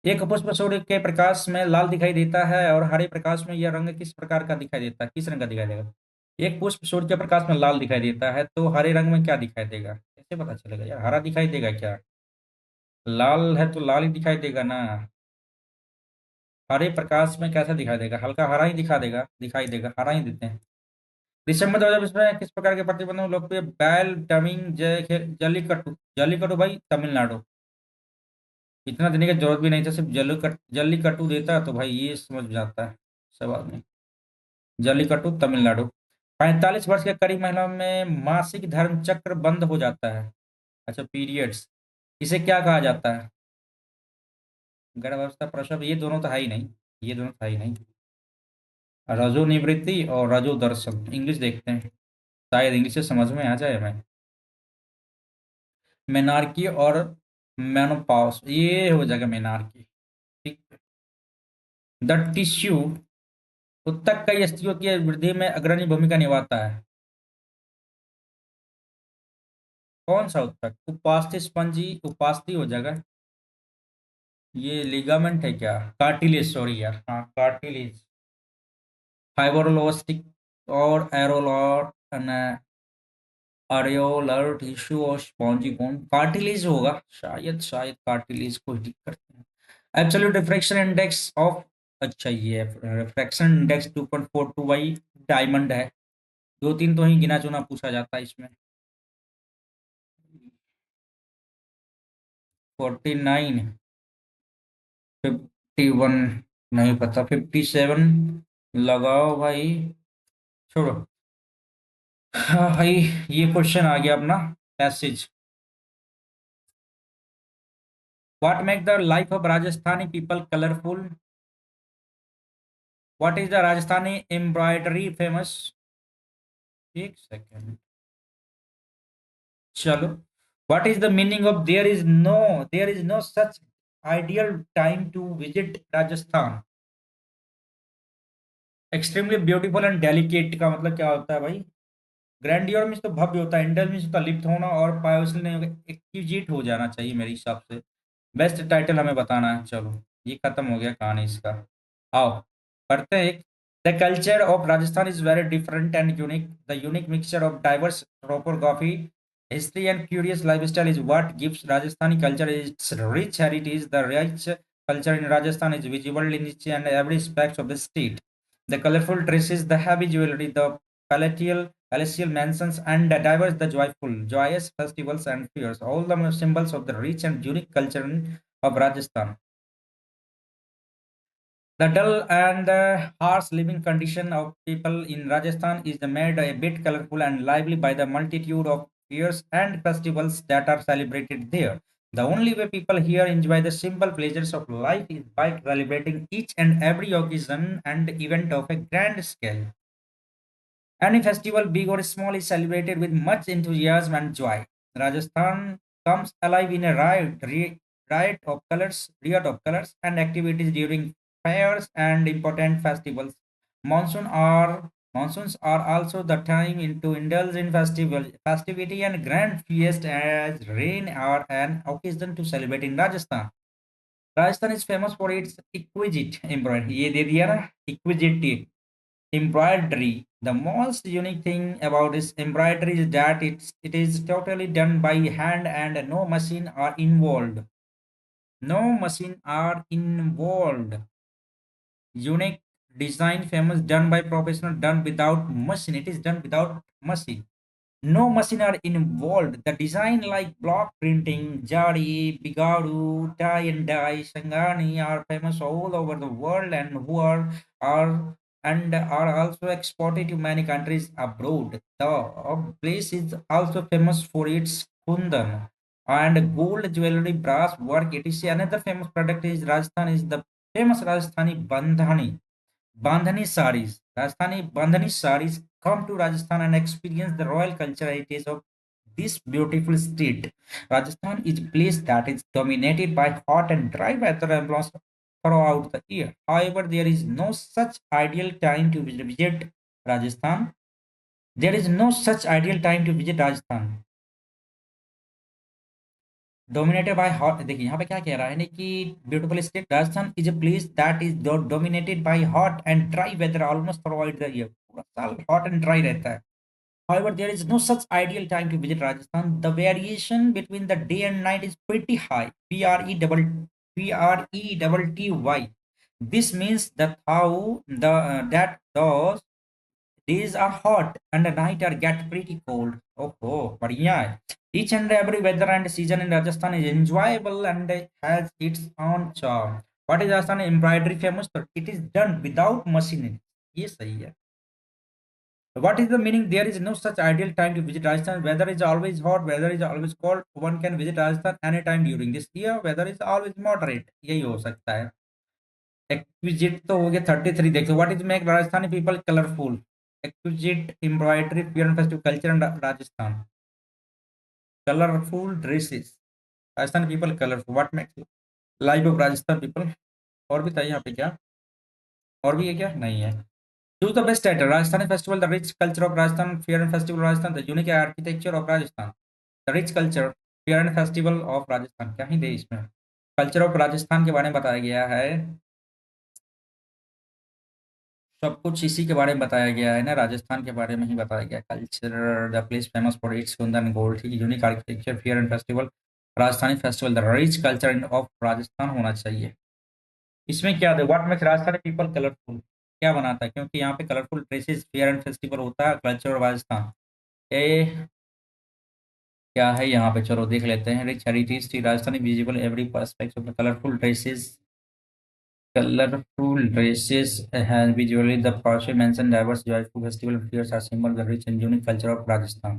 एक पुष्प सूर्य के प्रकाश में लाल दिखाई देता है और हरे प्रकाश में यह रंग किस प्रकार का दिखाई देता है, किस रंग का दिखाई देगा? एक पुष्प सूर्य के प्रकाश में लाल दिखाई देता है तो हरे रंग में क्या दिखाई देगा, कैसे पता चलेगा यार? हरा दिखाई देगा क्या? लाल है तो लाल ही दिखाई देगा ना। हरे प्रकाश में कैसा दिखाई देगा? हल्का हरा ही दिखाई देगा, हरा ही देते हैं। दिसंबर 2020 में किस प्रकार के प्रतिबंधों लोकप्रिय बैल टमिंग जल्लीकट्टू? जल्लीकट्टू भाई तमिलनाडु। इतना देने की जरूरत भी नहीं था, सिर्फ जल्लीकट्टू देता तो भाई ये समझ जाता है सब आदमी। जल्लीकट्टू तमिलनाडु। 45 वर्ष के करीब महिलाओं में मासिक धर्म चक्र बंद हो जाता है। अच्छा, पीरियड्स। इसे क्या कहा जाता है? गर्भावस्था, प्रसव, ये दोनों तो है ही नहीं। ये दोनों तो है ही नहीं। रजो निवृत्ति और रजो दर्शन। इंग्लिश देखते हैं, शायद इंग्लिश से समझ में आ जाए हमें। मेनार्की और मेनोपॉज, ये हो जाएगा मेनार्की। ठीक। द टिश्यू, उत्तक कई स्त्रियों की वृद्धि में अग्रणी भूमिका निभाता है। कौन सा उत्तक? उपास्थि स्पंजी, उपास्थि हो जाएगा। ये लिगामेंट है क्या? कार्टिलेज, सॉरी यार, हाँ कार्टिलेज। फाइब्रोलोस्टिक और एरोलर अरेोलर टिश्यू और स्पॉन्जी बोन, कार्टिलेज होगा शायद, कार्टिलेज को ही करते हैं। एब्सोल्यूट रिफ्रैक्शन इंडेक्स ऑफ, अच्छा ये रिफ्रैक्शन इंडेक्स 2.42 बाई डायमंड है। दो तीन तो ही गिना चुना पूछा जाता है इसमें। 49, 51, नहीं पता, 57 लगाओ भाई। छोड़ो। हाँ भाई, ये क्वेश्चन आ गया अपना passage. What make the life of Rajasthani people colourful? What is the Rajasthani embroidery famous? एक सेकेंड, चलो। What is the meaning of there is no such ideal time to visit Rajasthan? Extremely beautiful and delicate का मतलब क्या होता है भाई? Grandeur means तो भव्य होता है, इंडल मीन्स होता है लिप्त होना, और पायोसल नहीं होगा, एक्विजिट हो जाना चाहिए मेरे हिसाब से। बेस्ट टाइटल हमें बताना है, चलो। ये खत्म हो गया कहानी इसका। आओ पढ़ते हैं एक। The culture of Rajasthan is very different and unique. The unique mixture of diverse topography, history and curious lifestyle is what gives Rajasthani culture it's rich heritage. The rich culture in Rajasthan is visible in each and every aspect of the state. The colorful dresses, the heavy jewelry, the palatial mansions, and the diverse, the joyous festivals and fairs, all the symbols of the rich and unique culture of Rajasthan. The dull and harsh living condition of people in Rajasthan is made a bit colorful and lively by the multitude of fairs and festivals that are celebrated there. The only way people here enjoy the simple pleasures of life is by celebrating each and every occasion and event of a grand scale. Any festival, big or small, is celebrated with much enthusiasm and joy. Rajasthan comes alive in a riot of colors and activities during fairs and important festivals. Monsoons are also the time to indulge in festivity and grand feast, as rain are an occasion to celebrate in Rajasthan. Rajasthan is famous for its exquisite embroidery. ये दे दिया ना, exquisite embroidery. The most unique thing about this embroidery is that it is totally done by hand and no machine are involved. No machine are involved. Unique design famous done by professional, done without machine. It is done without machine. No machine are involved. The design like block printing, Jari, Bigadu, tie and dye, Sangani are famous all over the world and are are also exported to many countries abroad. The place is also famous for its kundan and gold jewelry, brass work. It is another famous product is Rajasthan is the famous Rajasthani Bandhani. Bandhani sarees. Rajasthani Bandhani sarees come to Rajasthan and experience the royal culture heritage of this beautiful state. Rajasthan is a place that is dominated by hot and dry weather and blossom throughout the year. However, there is no such ideal time to visit Rajasthan. There is no such ideal time to visit Rajasthan. Dominated by hot, देखिए यहाँ पे क्या कह रहा है ना कि beautiful state Rajasthan is a place that is dominated by hot and dry weather almost throughout the year, पूरा साल हॉट एंड ड्राई रहता है. However, there is no such ideal time to visit Rajasthan. The variation between the day and night is pretty high. PRE double T Y. This means that how that those days are hot and the night are get pretty cold. Oh, but yeah, each and every weather and season in Rajasthan is enjoyable and has its own charm. What is Rajasthan embroidery famous for? It is done without machinery. Yes, सही है. What is the meaning? There is no such ideal time to visit Rajasthan. Weather is always hot, weather is always cold. One can visit Rajasthan anytime during this year. Weather is always moderate. यही हो सकता है. Exquisite तो हो गया 33. देखो, what is make Rajasthani people colorful? Exquisite embroidery, fear and festive culture in Rajasthan. Colorful dresses. Rajasthani people colorful. What makes life of Rajasthan people? और भी था यहाँ पे क्या? और भी है क्या? नहीं है. Choose the best title. Rajasthani festival, the rich culture of Rajasthan, fair and festival of Rajasthan, the unique architecture of Rajasthan, the rich culture, fair and festival of Rajasthan. क्या ही दे इसमें. कल्चर ऑफ राजस्थान के बारे में बताया गया है. सब कुछ इसी के बारे में बताया गया है ना, राजस्थान के बारे में ही बताया गया. Culture, the place famous for its Kundan gold, ठीक है, unique architecture, fair and festival, Rajasthani festival, the rich culture of Rajasthan होना चाहिए. इसमें क्या है, what makes Rajasthani people colourful, क्या बनाता है, क्योंकि यहाँ पे colourful dresses, fair and festival होता है, कल्चर ऑफ राजस्थान. ए क्या है यहाँ पे, चलो देख लेते हैं. रिच हेरिटेज थी Rajasthani, visible every पर्सपेक्ट of the colourful dresses. Colorful dresses has visually the partially mentioned diverse joyful festival fairs are symbol of the rich and unique culture of Rajasthan.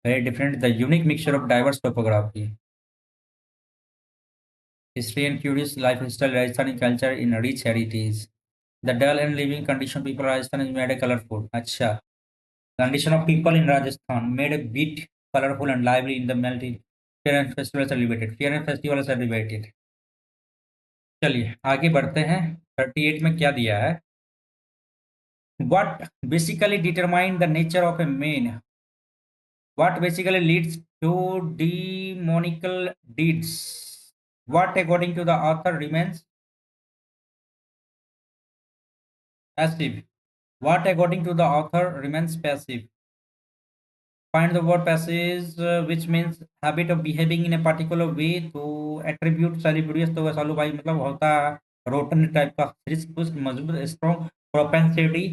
Very different, the unique mixture of diverse topography, history and curious lifestyle, Rajasthani culture in rich heritage. The dull and living condition people Rajasthan is made a colorful. Acha. Condition of people in Rajasthan made a bit colorful and lively in the melting. Fair and festival celebrated. Fair and festival celebrated. चलिए आगे बढ़ते हैं. 38 में क्या दिया है? What basically determine the nature of a man? What basically leads to demonical deeds? What, according to the author, remains passive? What, according to the author, remains passive? Find the word passive, which means habit of behaving in a particular way. तो attribute salubrious तो सालू भाई मतलब होता है rotten type का, मजबूत strong propensity.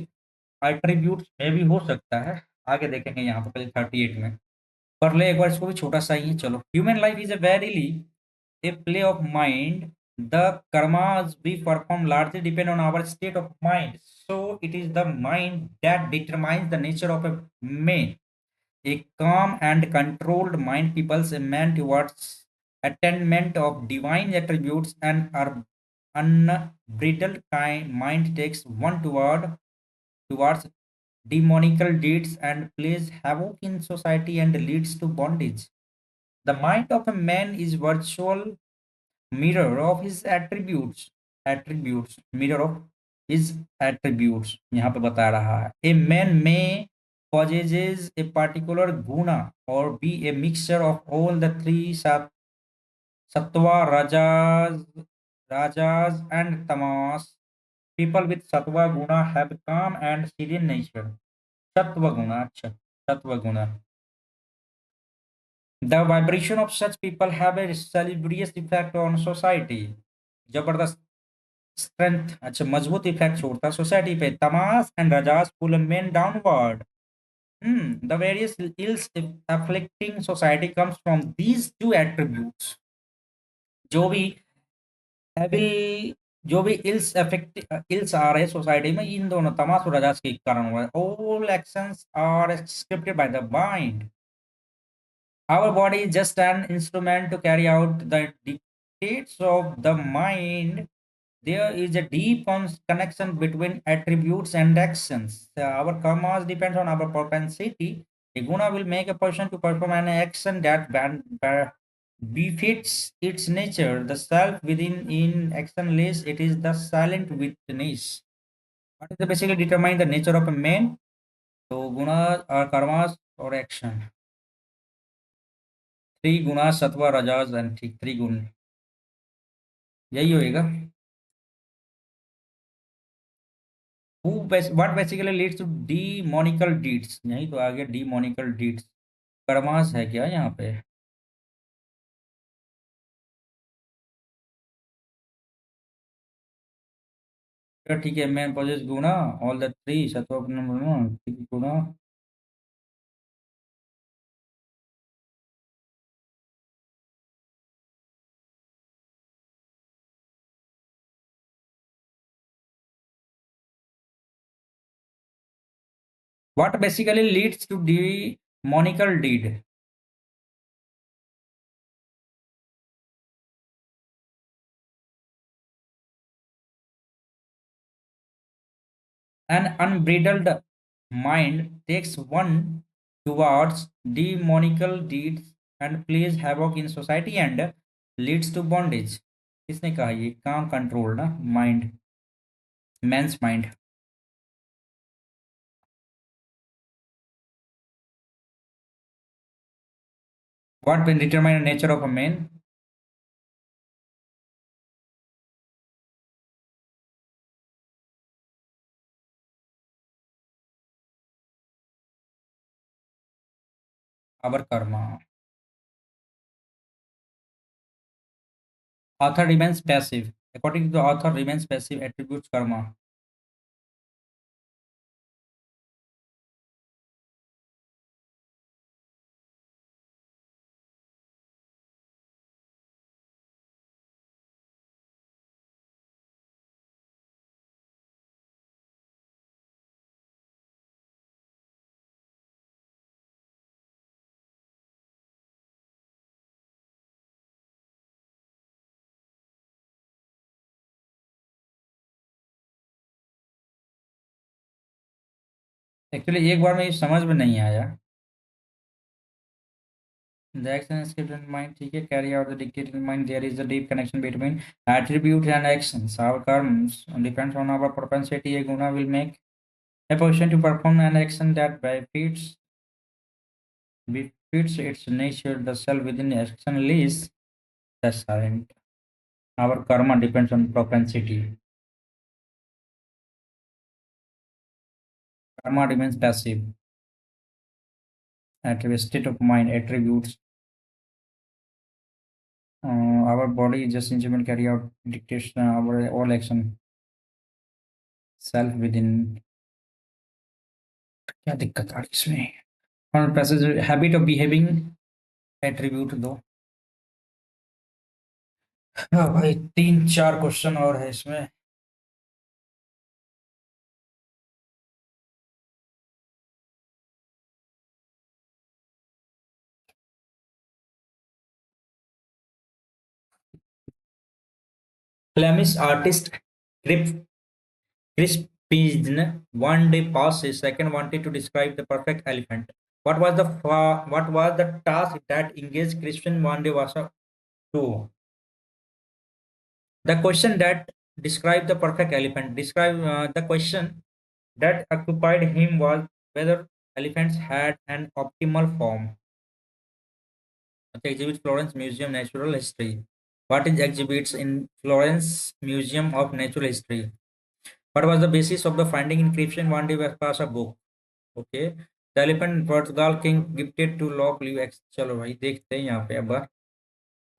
Attribute में भी हो सकता है, आगे देखेंगे यहाँ पर पहले 38 में. कर ले एक बार इसको भी, छोटा सा ही है. चलो, human life is a verily a play of mind. The karmas we perform largely depend on our state of mind. So it is the mind that determines the nature of a man. A calm and controlled mind peoples a man towards attainment of divine attributes, and our unbridled mind takes one towards demonical deeds and plays havoc in society and leads to bondage. The mind of a man is virtual mirror of his attributes. Mirror of his attributes. यहाँ पे बता रहा है. A man may possesses a particular guna or be a mixture of all the three sattva, rajas and tamas. People with sattva guna have calm and serene nature. Sattva guna, अच्छा, sattva guna. The vibration of such people have a salubrious effect on society. जबरदस्त strength, अच्छा मजबूत effect छोड़ता है society पे. Tamas and Rajas pull men downward. The various ills afflicting society comes from these two attributes. जो भी heavy, जो भी इल्स आ रहे सोसाइटी में, इन दोनों तमास और रजास के कारण हुआ है. All actions are scripted by the mind. Our body is just an instrument to carry out the dictates of the mind. There is a deep connection between attributes and actions. Our karmas depends on our propensity. A guna will make a person to perform an action that befits its nature. The self within in actionless, it is the silent witness. What is the basically determine the nature of a man? So gunas are karmas or action. Three gunas, sattva, rajas, and three gun. यही होएगा. What basically leads to demonical deeds? यही तो आगे demonical deeds. Karmas है क्या यहाँ पे? तो ठीक है, मैं possess Guna all the three सत्व गुना. What basically leads to demonical deed? An unbridled mind takes one towards demonical deeds and plays havoc in society and leads to bondage. किसने कहा ये? काम कंट्रोल ना mind, men's mind. What will determine the nature of a man? Our karma. Author remains passive. According to the author, remains passive attributes karma. Actually एक बार में ये समझ में नहीं आया. The action is kept in mind, ठीक है, carry out the dictated in mind. There is a deep connection between attributes and actions. Our karmas depends on our propensity. A guna will make a person to perform an action that befits its nature. The self within the action is the silent. Our karma depends on propensity. Karma remains passive. Attribute state of mind attributes. Our body is just instrument carry out dictation our all action. Self within. क्या दिक्कत आ रही है इसमें? और passage habit of behaving attribute दो. हाँ भाई, 3-4 question और है इसमें. Flemish artist Crispin one day passed, his second wanted to describe the perfect elephant. What was the task that engaged Crispin one day was a two? The question that described the perfect elephant. Describe the question that occupied him was whether elephants had an optimal form. Exhibit Florence Museum Natural History. What is exhibits in Florence Museum of Natural History? What was the basis of the finding inscription one day Vespasa book? Okay. The elephant Portugal king gifted to Locke Liu. चलो भाई देखते हैं यहाँ पे अब.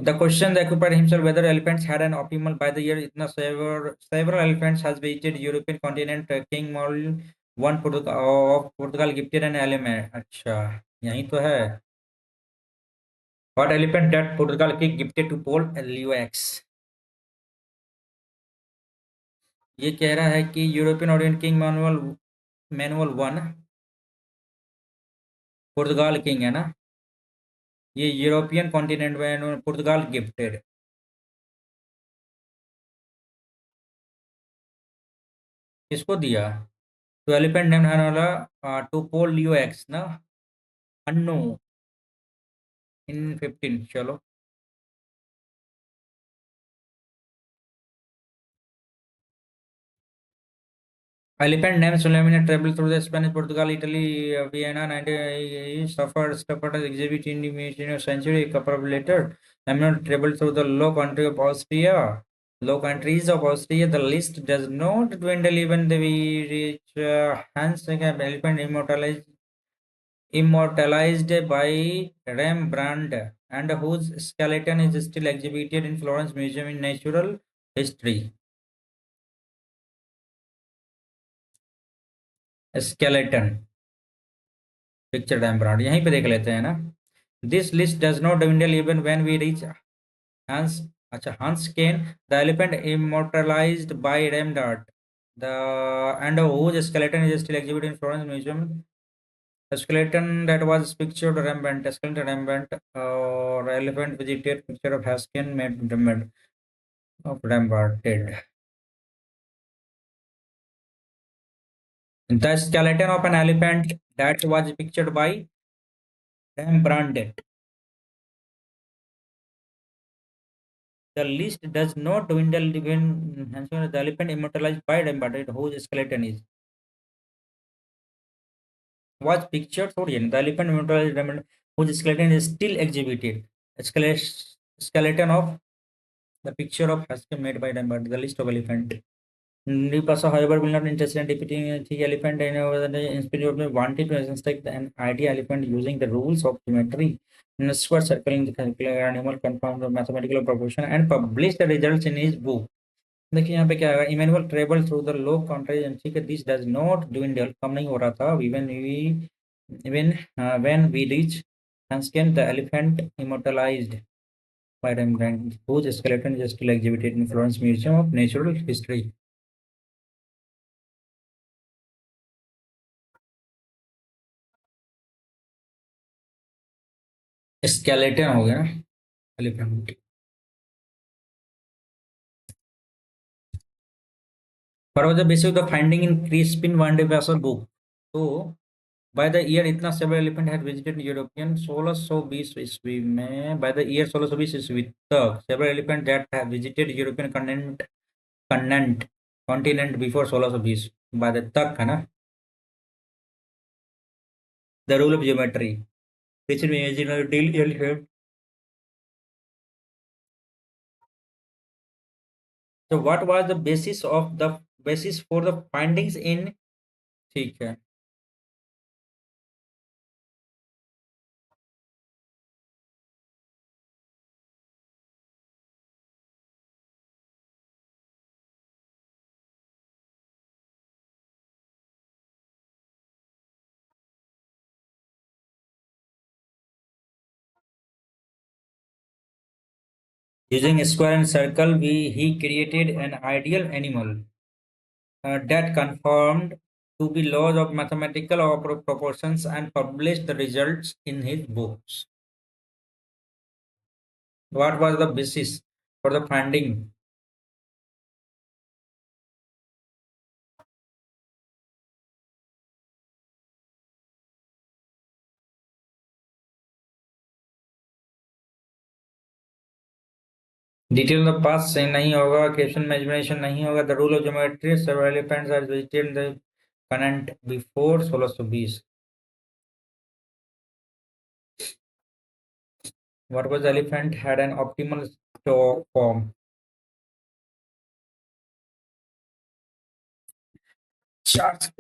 The question that occupied himself whether elephants had an optimal by the year itna several elephants has visited European continent. King Maul one Portugal gifted an elephant. अच्छा यही तो है. What elephant that Portugal king gifted to Paul Liu? ये कह रहा है कि European orient king Manuel one Portugal king है ना. ये यूरोपियन कॉन्टिनेंट में पुर्तगाल गिफ्टेड. किसको दिया? तो एलिफेंट नेम है वाला टू पोल लियो एक्स ना, अन्नो इन 15। चलो, elephant named Suleiman traveled through the Spanish, Portugal, Italy, Vienna, 19 suffered as exhibit in the 18th century. A couple of later, Eminem traveled through the Low Country of Austria. Low Countries of Austria. The list does not dwindle even the we reach Hans elephant immortalized by Rembrandt, and whose skeleton is still exhibited in Florence Museum in Natural History. Skeleton. Picture डैम्ब्रांड यहीं पे देख लेते हैं ना। This list does not dwindle even when we reach Hans, अच्छा Hans Kane, the elephant immortalized by Remdart, the and whose skeleton is still exhibited in Florence Museum. The skeleton that was pictured Rembrandt, skeleton Rembrandt, or elephant visited picture of Haskin made Rembrandt of Rembrandt dead. The skeleton of an elephant that was pictured by Rembrandt. The list does not dwindle when the elephant immortalized by Rembrandt, whose skeleton is was pictured. Sorry, the elephant immortalized Rembrandt, whose skeleton is still exhibited. Skeleton of the picture of Haskell made by Rembrandt. The list of elephant. Nipasa, however, will not interested in depicting the elephant and the inspiration wanted to construct an ideal elephant using the rules of geometry. Square circling the circular animal confirmed the mathematical proportion and published the results in his book. देखिए यहाँ पे क्या है, Emmanuel travel through the low country, ठीक है, this does not dwindle, कम नहीं हो रहा था, even when we reach Hansken, the elephant immortalized by Rembrandt, whose skeleton is still exhibited in Florence Museum of Natural History. Skeleton हो गया ना, एलिफेंट। पर वो जब basic the finding in Crispin Vande Vessel book, तो by the year इतना several elephant had visited European 1620 ईस्वी में, बाय द ईयर 1620 ईस्वी तक several elephant that have visited European continent continent before 1620, by the तक है ना। The rule of geometry which imaginary deal elephant. So what was the basis for the findings in, ठीक है, using square and circle he created an ideal animal that conformed to the laws of mathematical proportions and published the results in his books. What was the basis for the finding? Detail the पास से नहीं होगा, question में imagination नहीं होगा, the rule of geometry several elephants are visited the continent before 1620। What was elephant had an optimal form? Charts.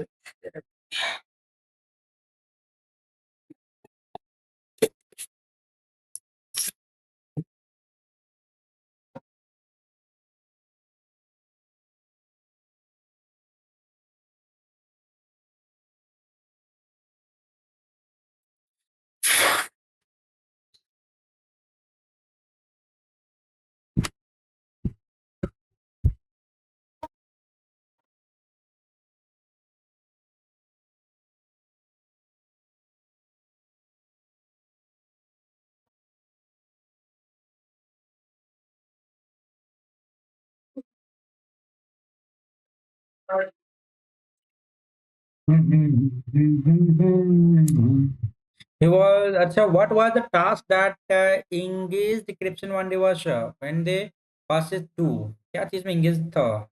He was, अच्छा, what was the task that engaged decryption one day was when they passed it to, क्या चीज में engaged था?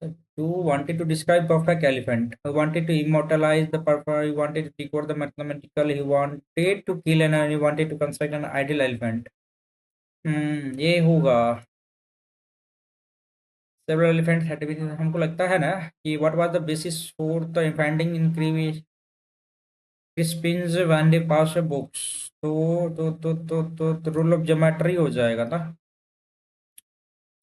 So you wanted to describe perfect elephant. He wanted to immortalize the perfect. He wanted to decode the mathematical. He wanted to kill an. He wanted to construct an ideal elephant. ये होगा. Several elephants had to be. हमको लगता है ना कि what was the basis for the finding in Crispin's when they pass books. तो rule of geometry हो जाएगा ना.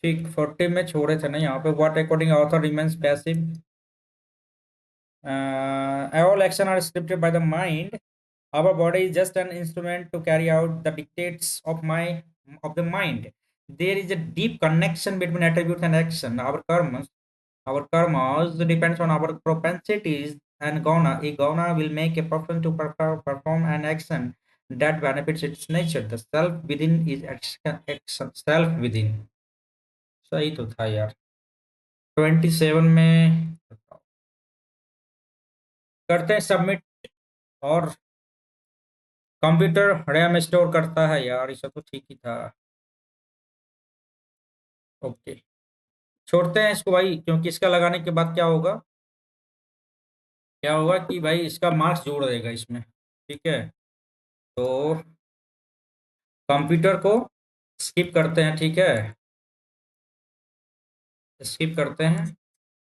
ठीक 40 में छोड़े थे ना यहाँ पे. What according author remains passive. All action are scripted by the mind. Our body is just an instrument to carry out the dictates of the mind. There is a deep connection between attributes and action. Our karmas depends on our propensities and guna. A guna will make a person to perform an action that benefits its nature. The self within is action self within. सही तो था यार. 27 में करते हैं submit. और computer RAM store करता है यार. ये सब तो ठीक ही था. ओके, छोड़ते हैं इसको भाई, क्योंकि इसका लगाने के बाद क्या होगा, कि भाई इसका मार्क्स जोड़ देगा इसमें. ठीक है, तो कंप्यूटर को स्किप करते हैं. ठीक है, स्किप करते हैं.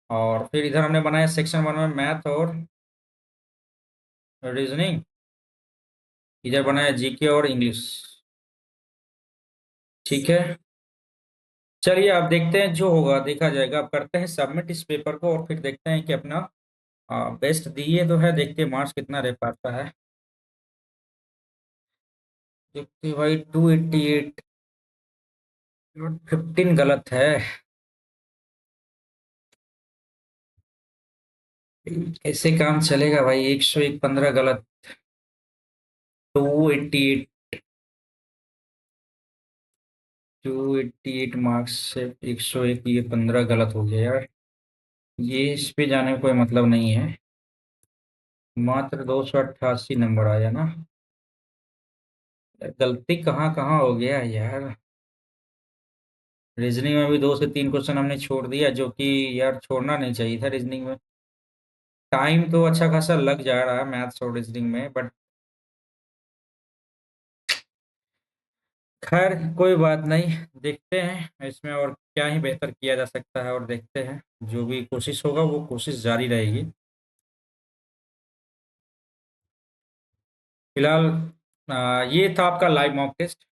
और फिर इधर हमने बनाया सेक्शन 1 में मैथ और रीजनिंग. इधर बनाया जीके और इंग्लिश. ठीक है, चलिए आप देखते हैं, जो होगा देखा जाएगा. अब करते हैं सबमिट इस पेपर को और फिर देखते हैं कि अपना बेस्ट दिए तो है. देखते हैं मार्क्स कितना रह पाता है. देखते हैं भाई 288. 15 गलत है. कैसे काम चलेगा भाई. 101 15 गलत. 288. 288 मार्क्स से 101, ये 15 गलत हो गया यार. ये इस पे जाने का कोई मतलब नहीं है. मात्र 288 नंबर आया ना. गलती कहाँ कहाँ हो गया यार. रीजनिंग में भी 2 से 3 क्वेश्चन हमने छोड़ दिया, जो कि यार छोड़ना नहीं चाहिए था. रीजनिंग में टाइम तो अच्छा खासा लग जा रहा है मैथ्स और रीजनिंग में, बट खैर कोई बात नहीं. देखते हैं इसमें और क्या ही बेहतर किया जा सकता है, और देखते हैं जो भी कोशिश होगा वो कोशिश जारी रहेगी. फिलहाल ये था आपका लाइव मॉक टेस्ट.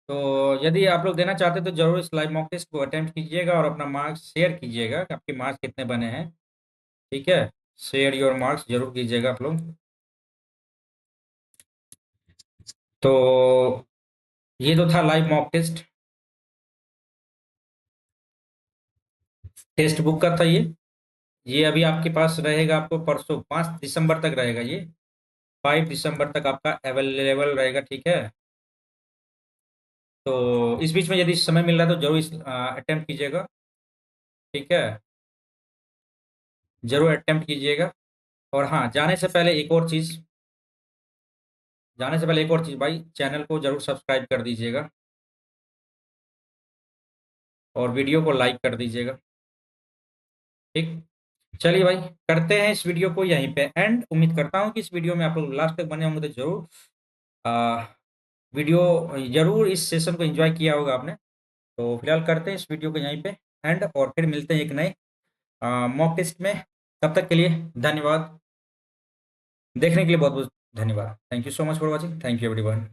तो यदि आप लोग देना चाहते तो जरूर इस लाइव मॉक टेस्ट को अटेम्प्ट कीजिएगा और अपना मार्क्स शेयर कीजिएगा कि आपके मार्क्स कितने बने हैं. ठीक है, शेयर योर मार्क्स जरूर कीजिएगा आप लोग. तो ये तो था live mock test. Textbook का था ये अभी आपके पास रहेगा. आपको परसों 5 दिसंबर तक रहेगा ये. 5 दिसंबर तक आपका अवेलेबल रहेगा. ठीक है, तो इस बीच में यदि समय मिल रहा है तो जरूर इस अटेम्प्ट कीजिएगा. ठीक है, जरूर अटेम्प्ट कीजिएगा. और हाँ, जाने से पहले एक और चीज़ भाई, चैनल को जरूर सब्सक्राइब कर दीजिएगा और वीडियो को लाइक कर दीजिएगा. ठीक, चलिए भाई, करते हैं इस वीडियो को यहीं पे एंड. उम्मीद करता हूँ कि इस वीडियो में आप लोग लास्ट तक बने होंगे, तो जरूर आ, वीडियो जरूर इस सेशन को एंजॉय किया होगा आपने. तो फिलहाल करते हैं इस वीडियो को यहीं पे एंड, और फिर मिलते हैं एक नए मॉक टेस्ट में. तब तक के लिए धन्यवाद. देखने के लिए बहुत बहुत धन्यवाद. Thank you so much for watching. Thank you everyone.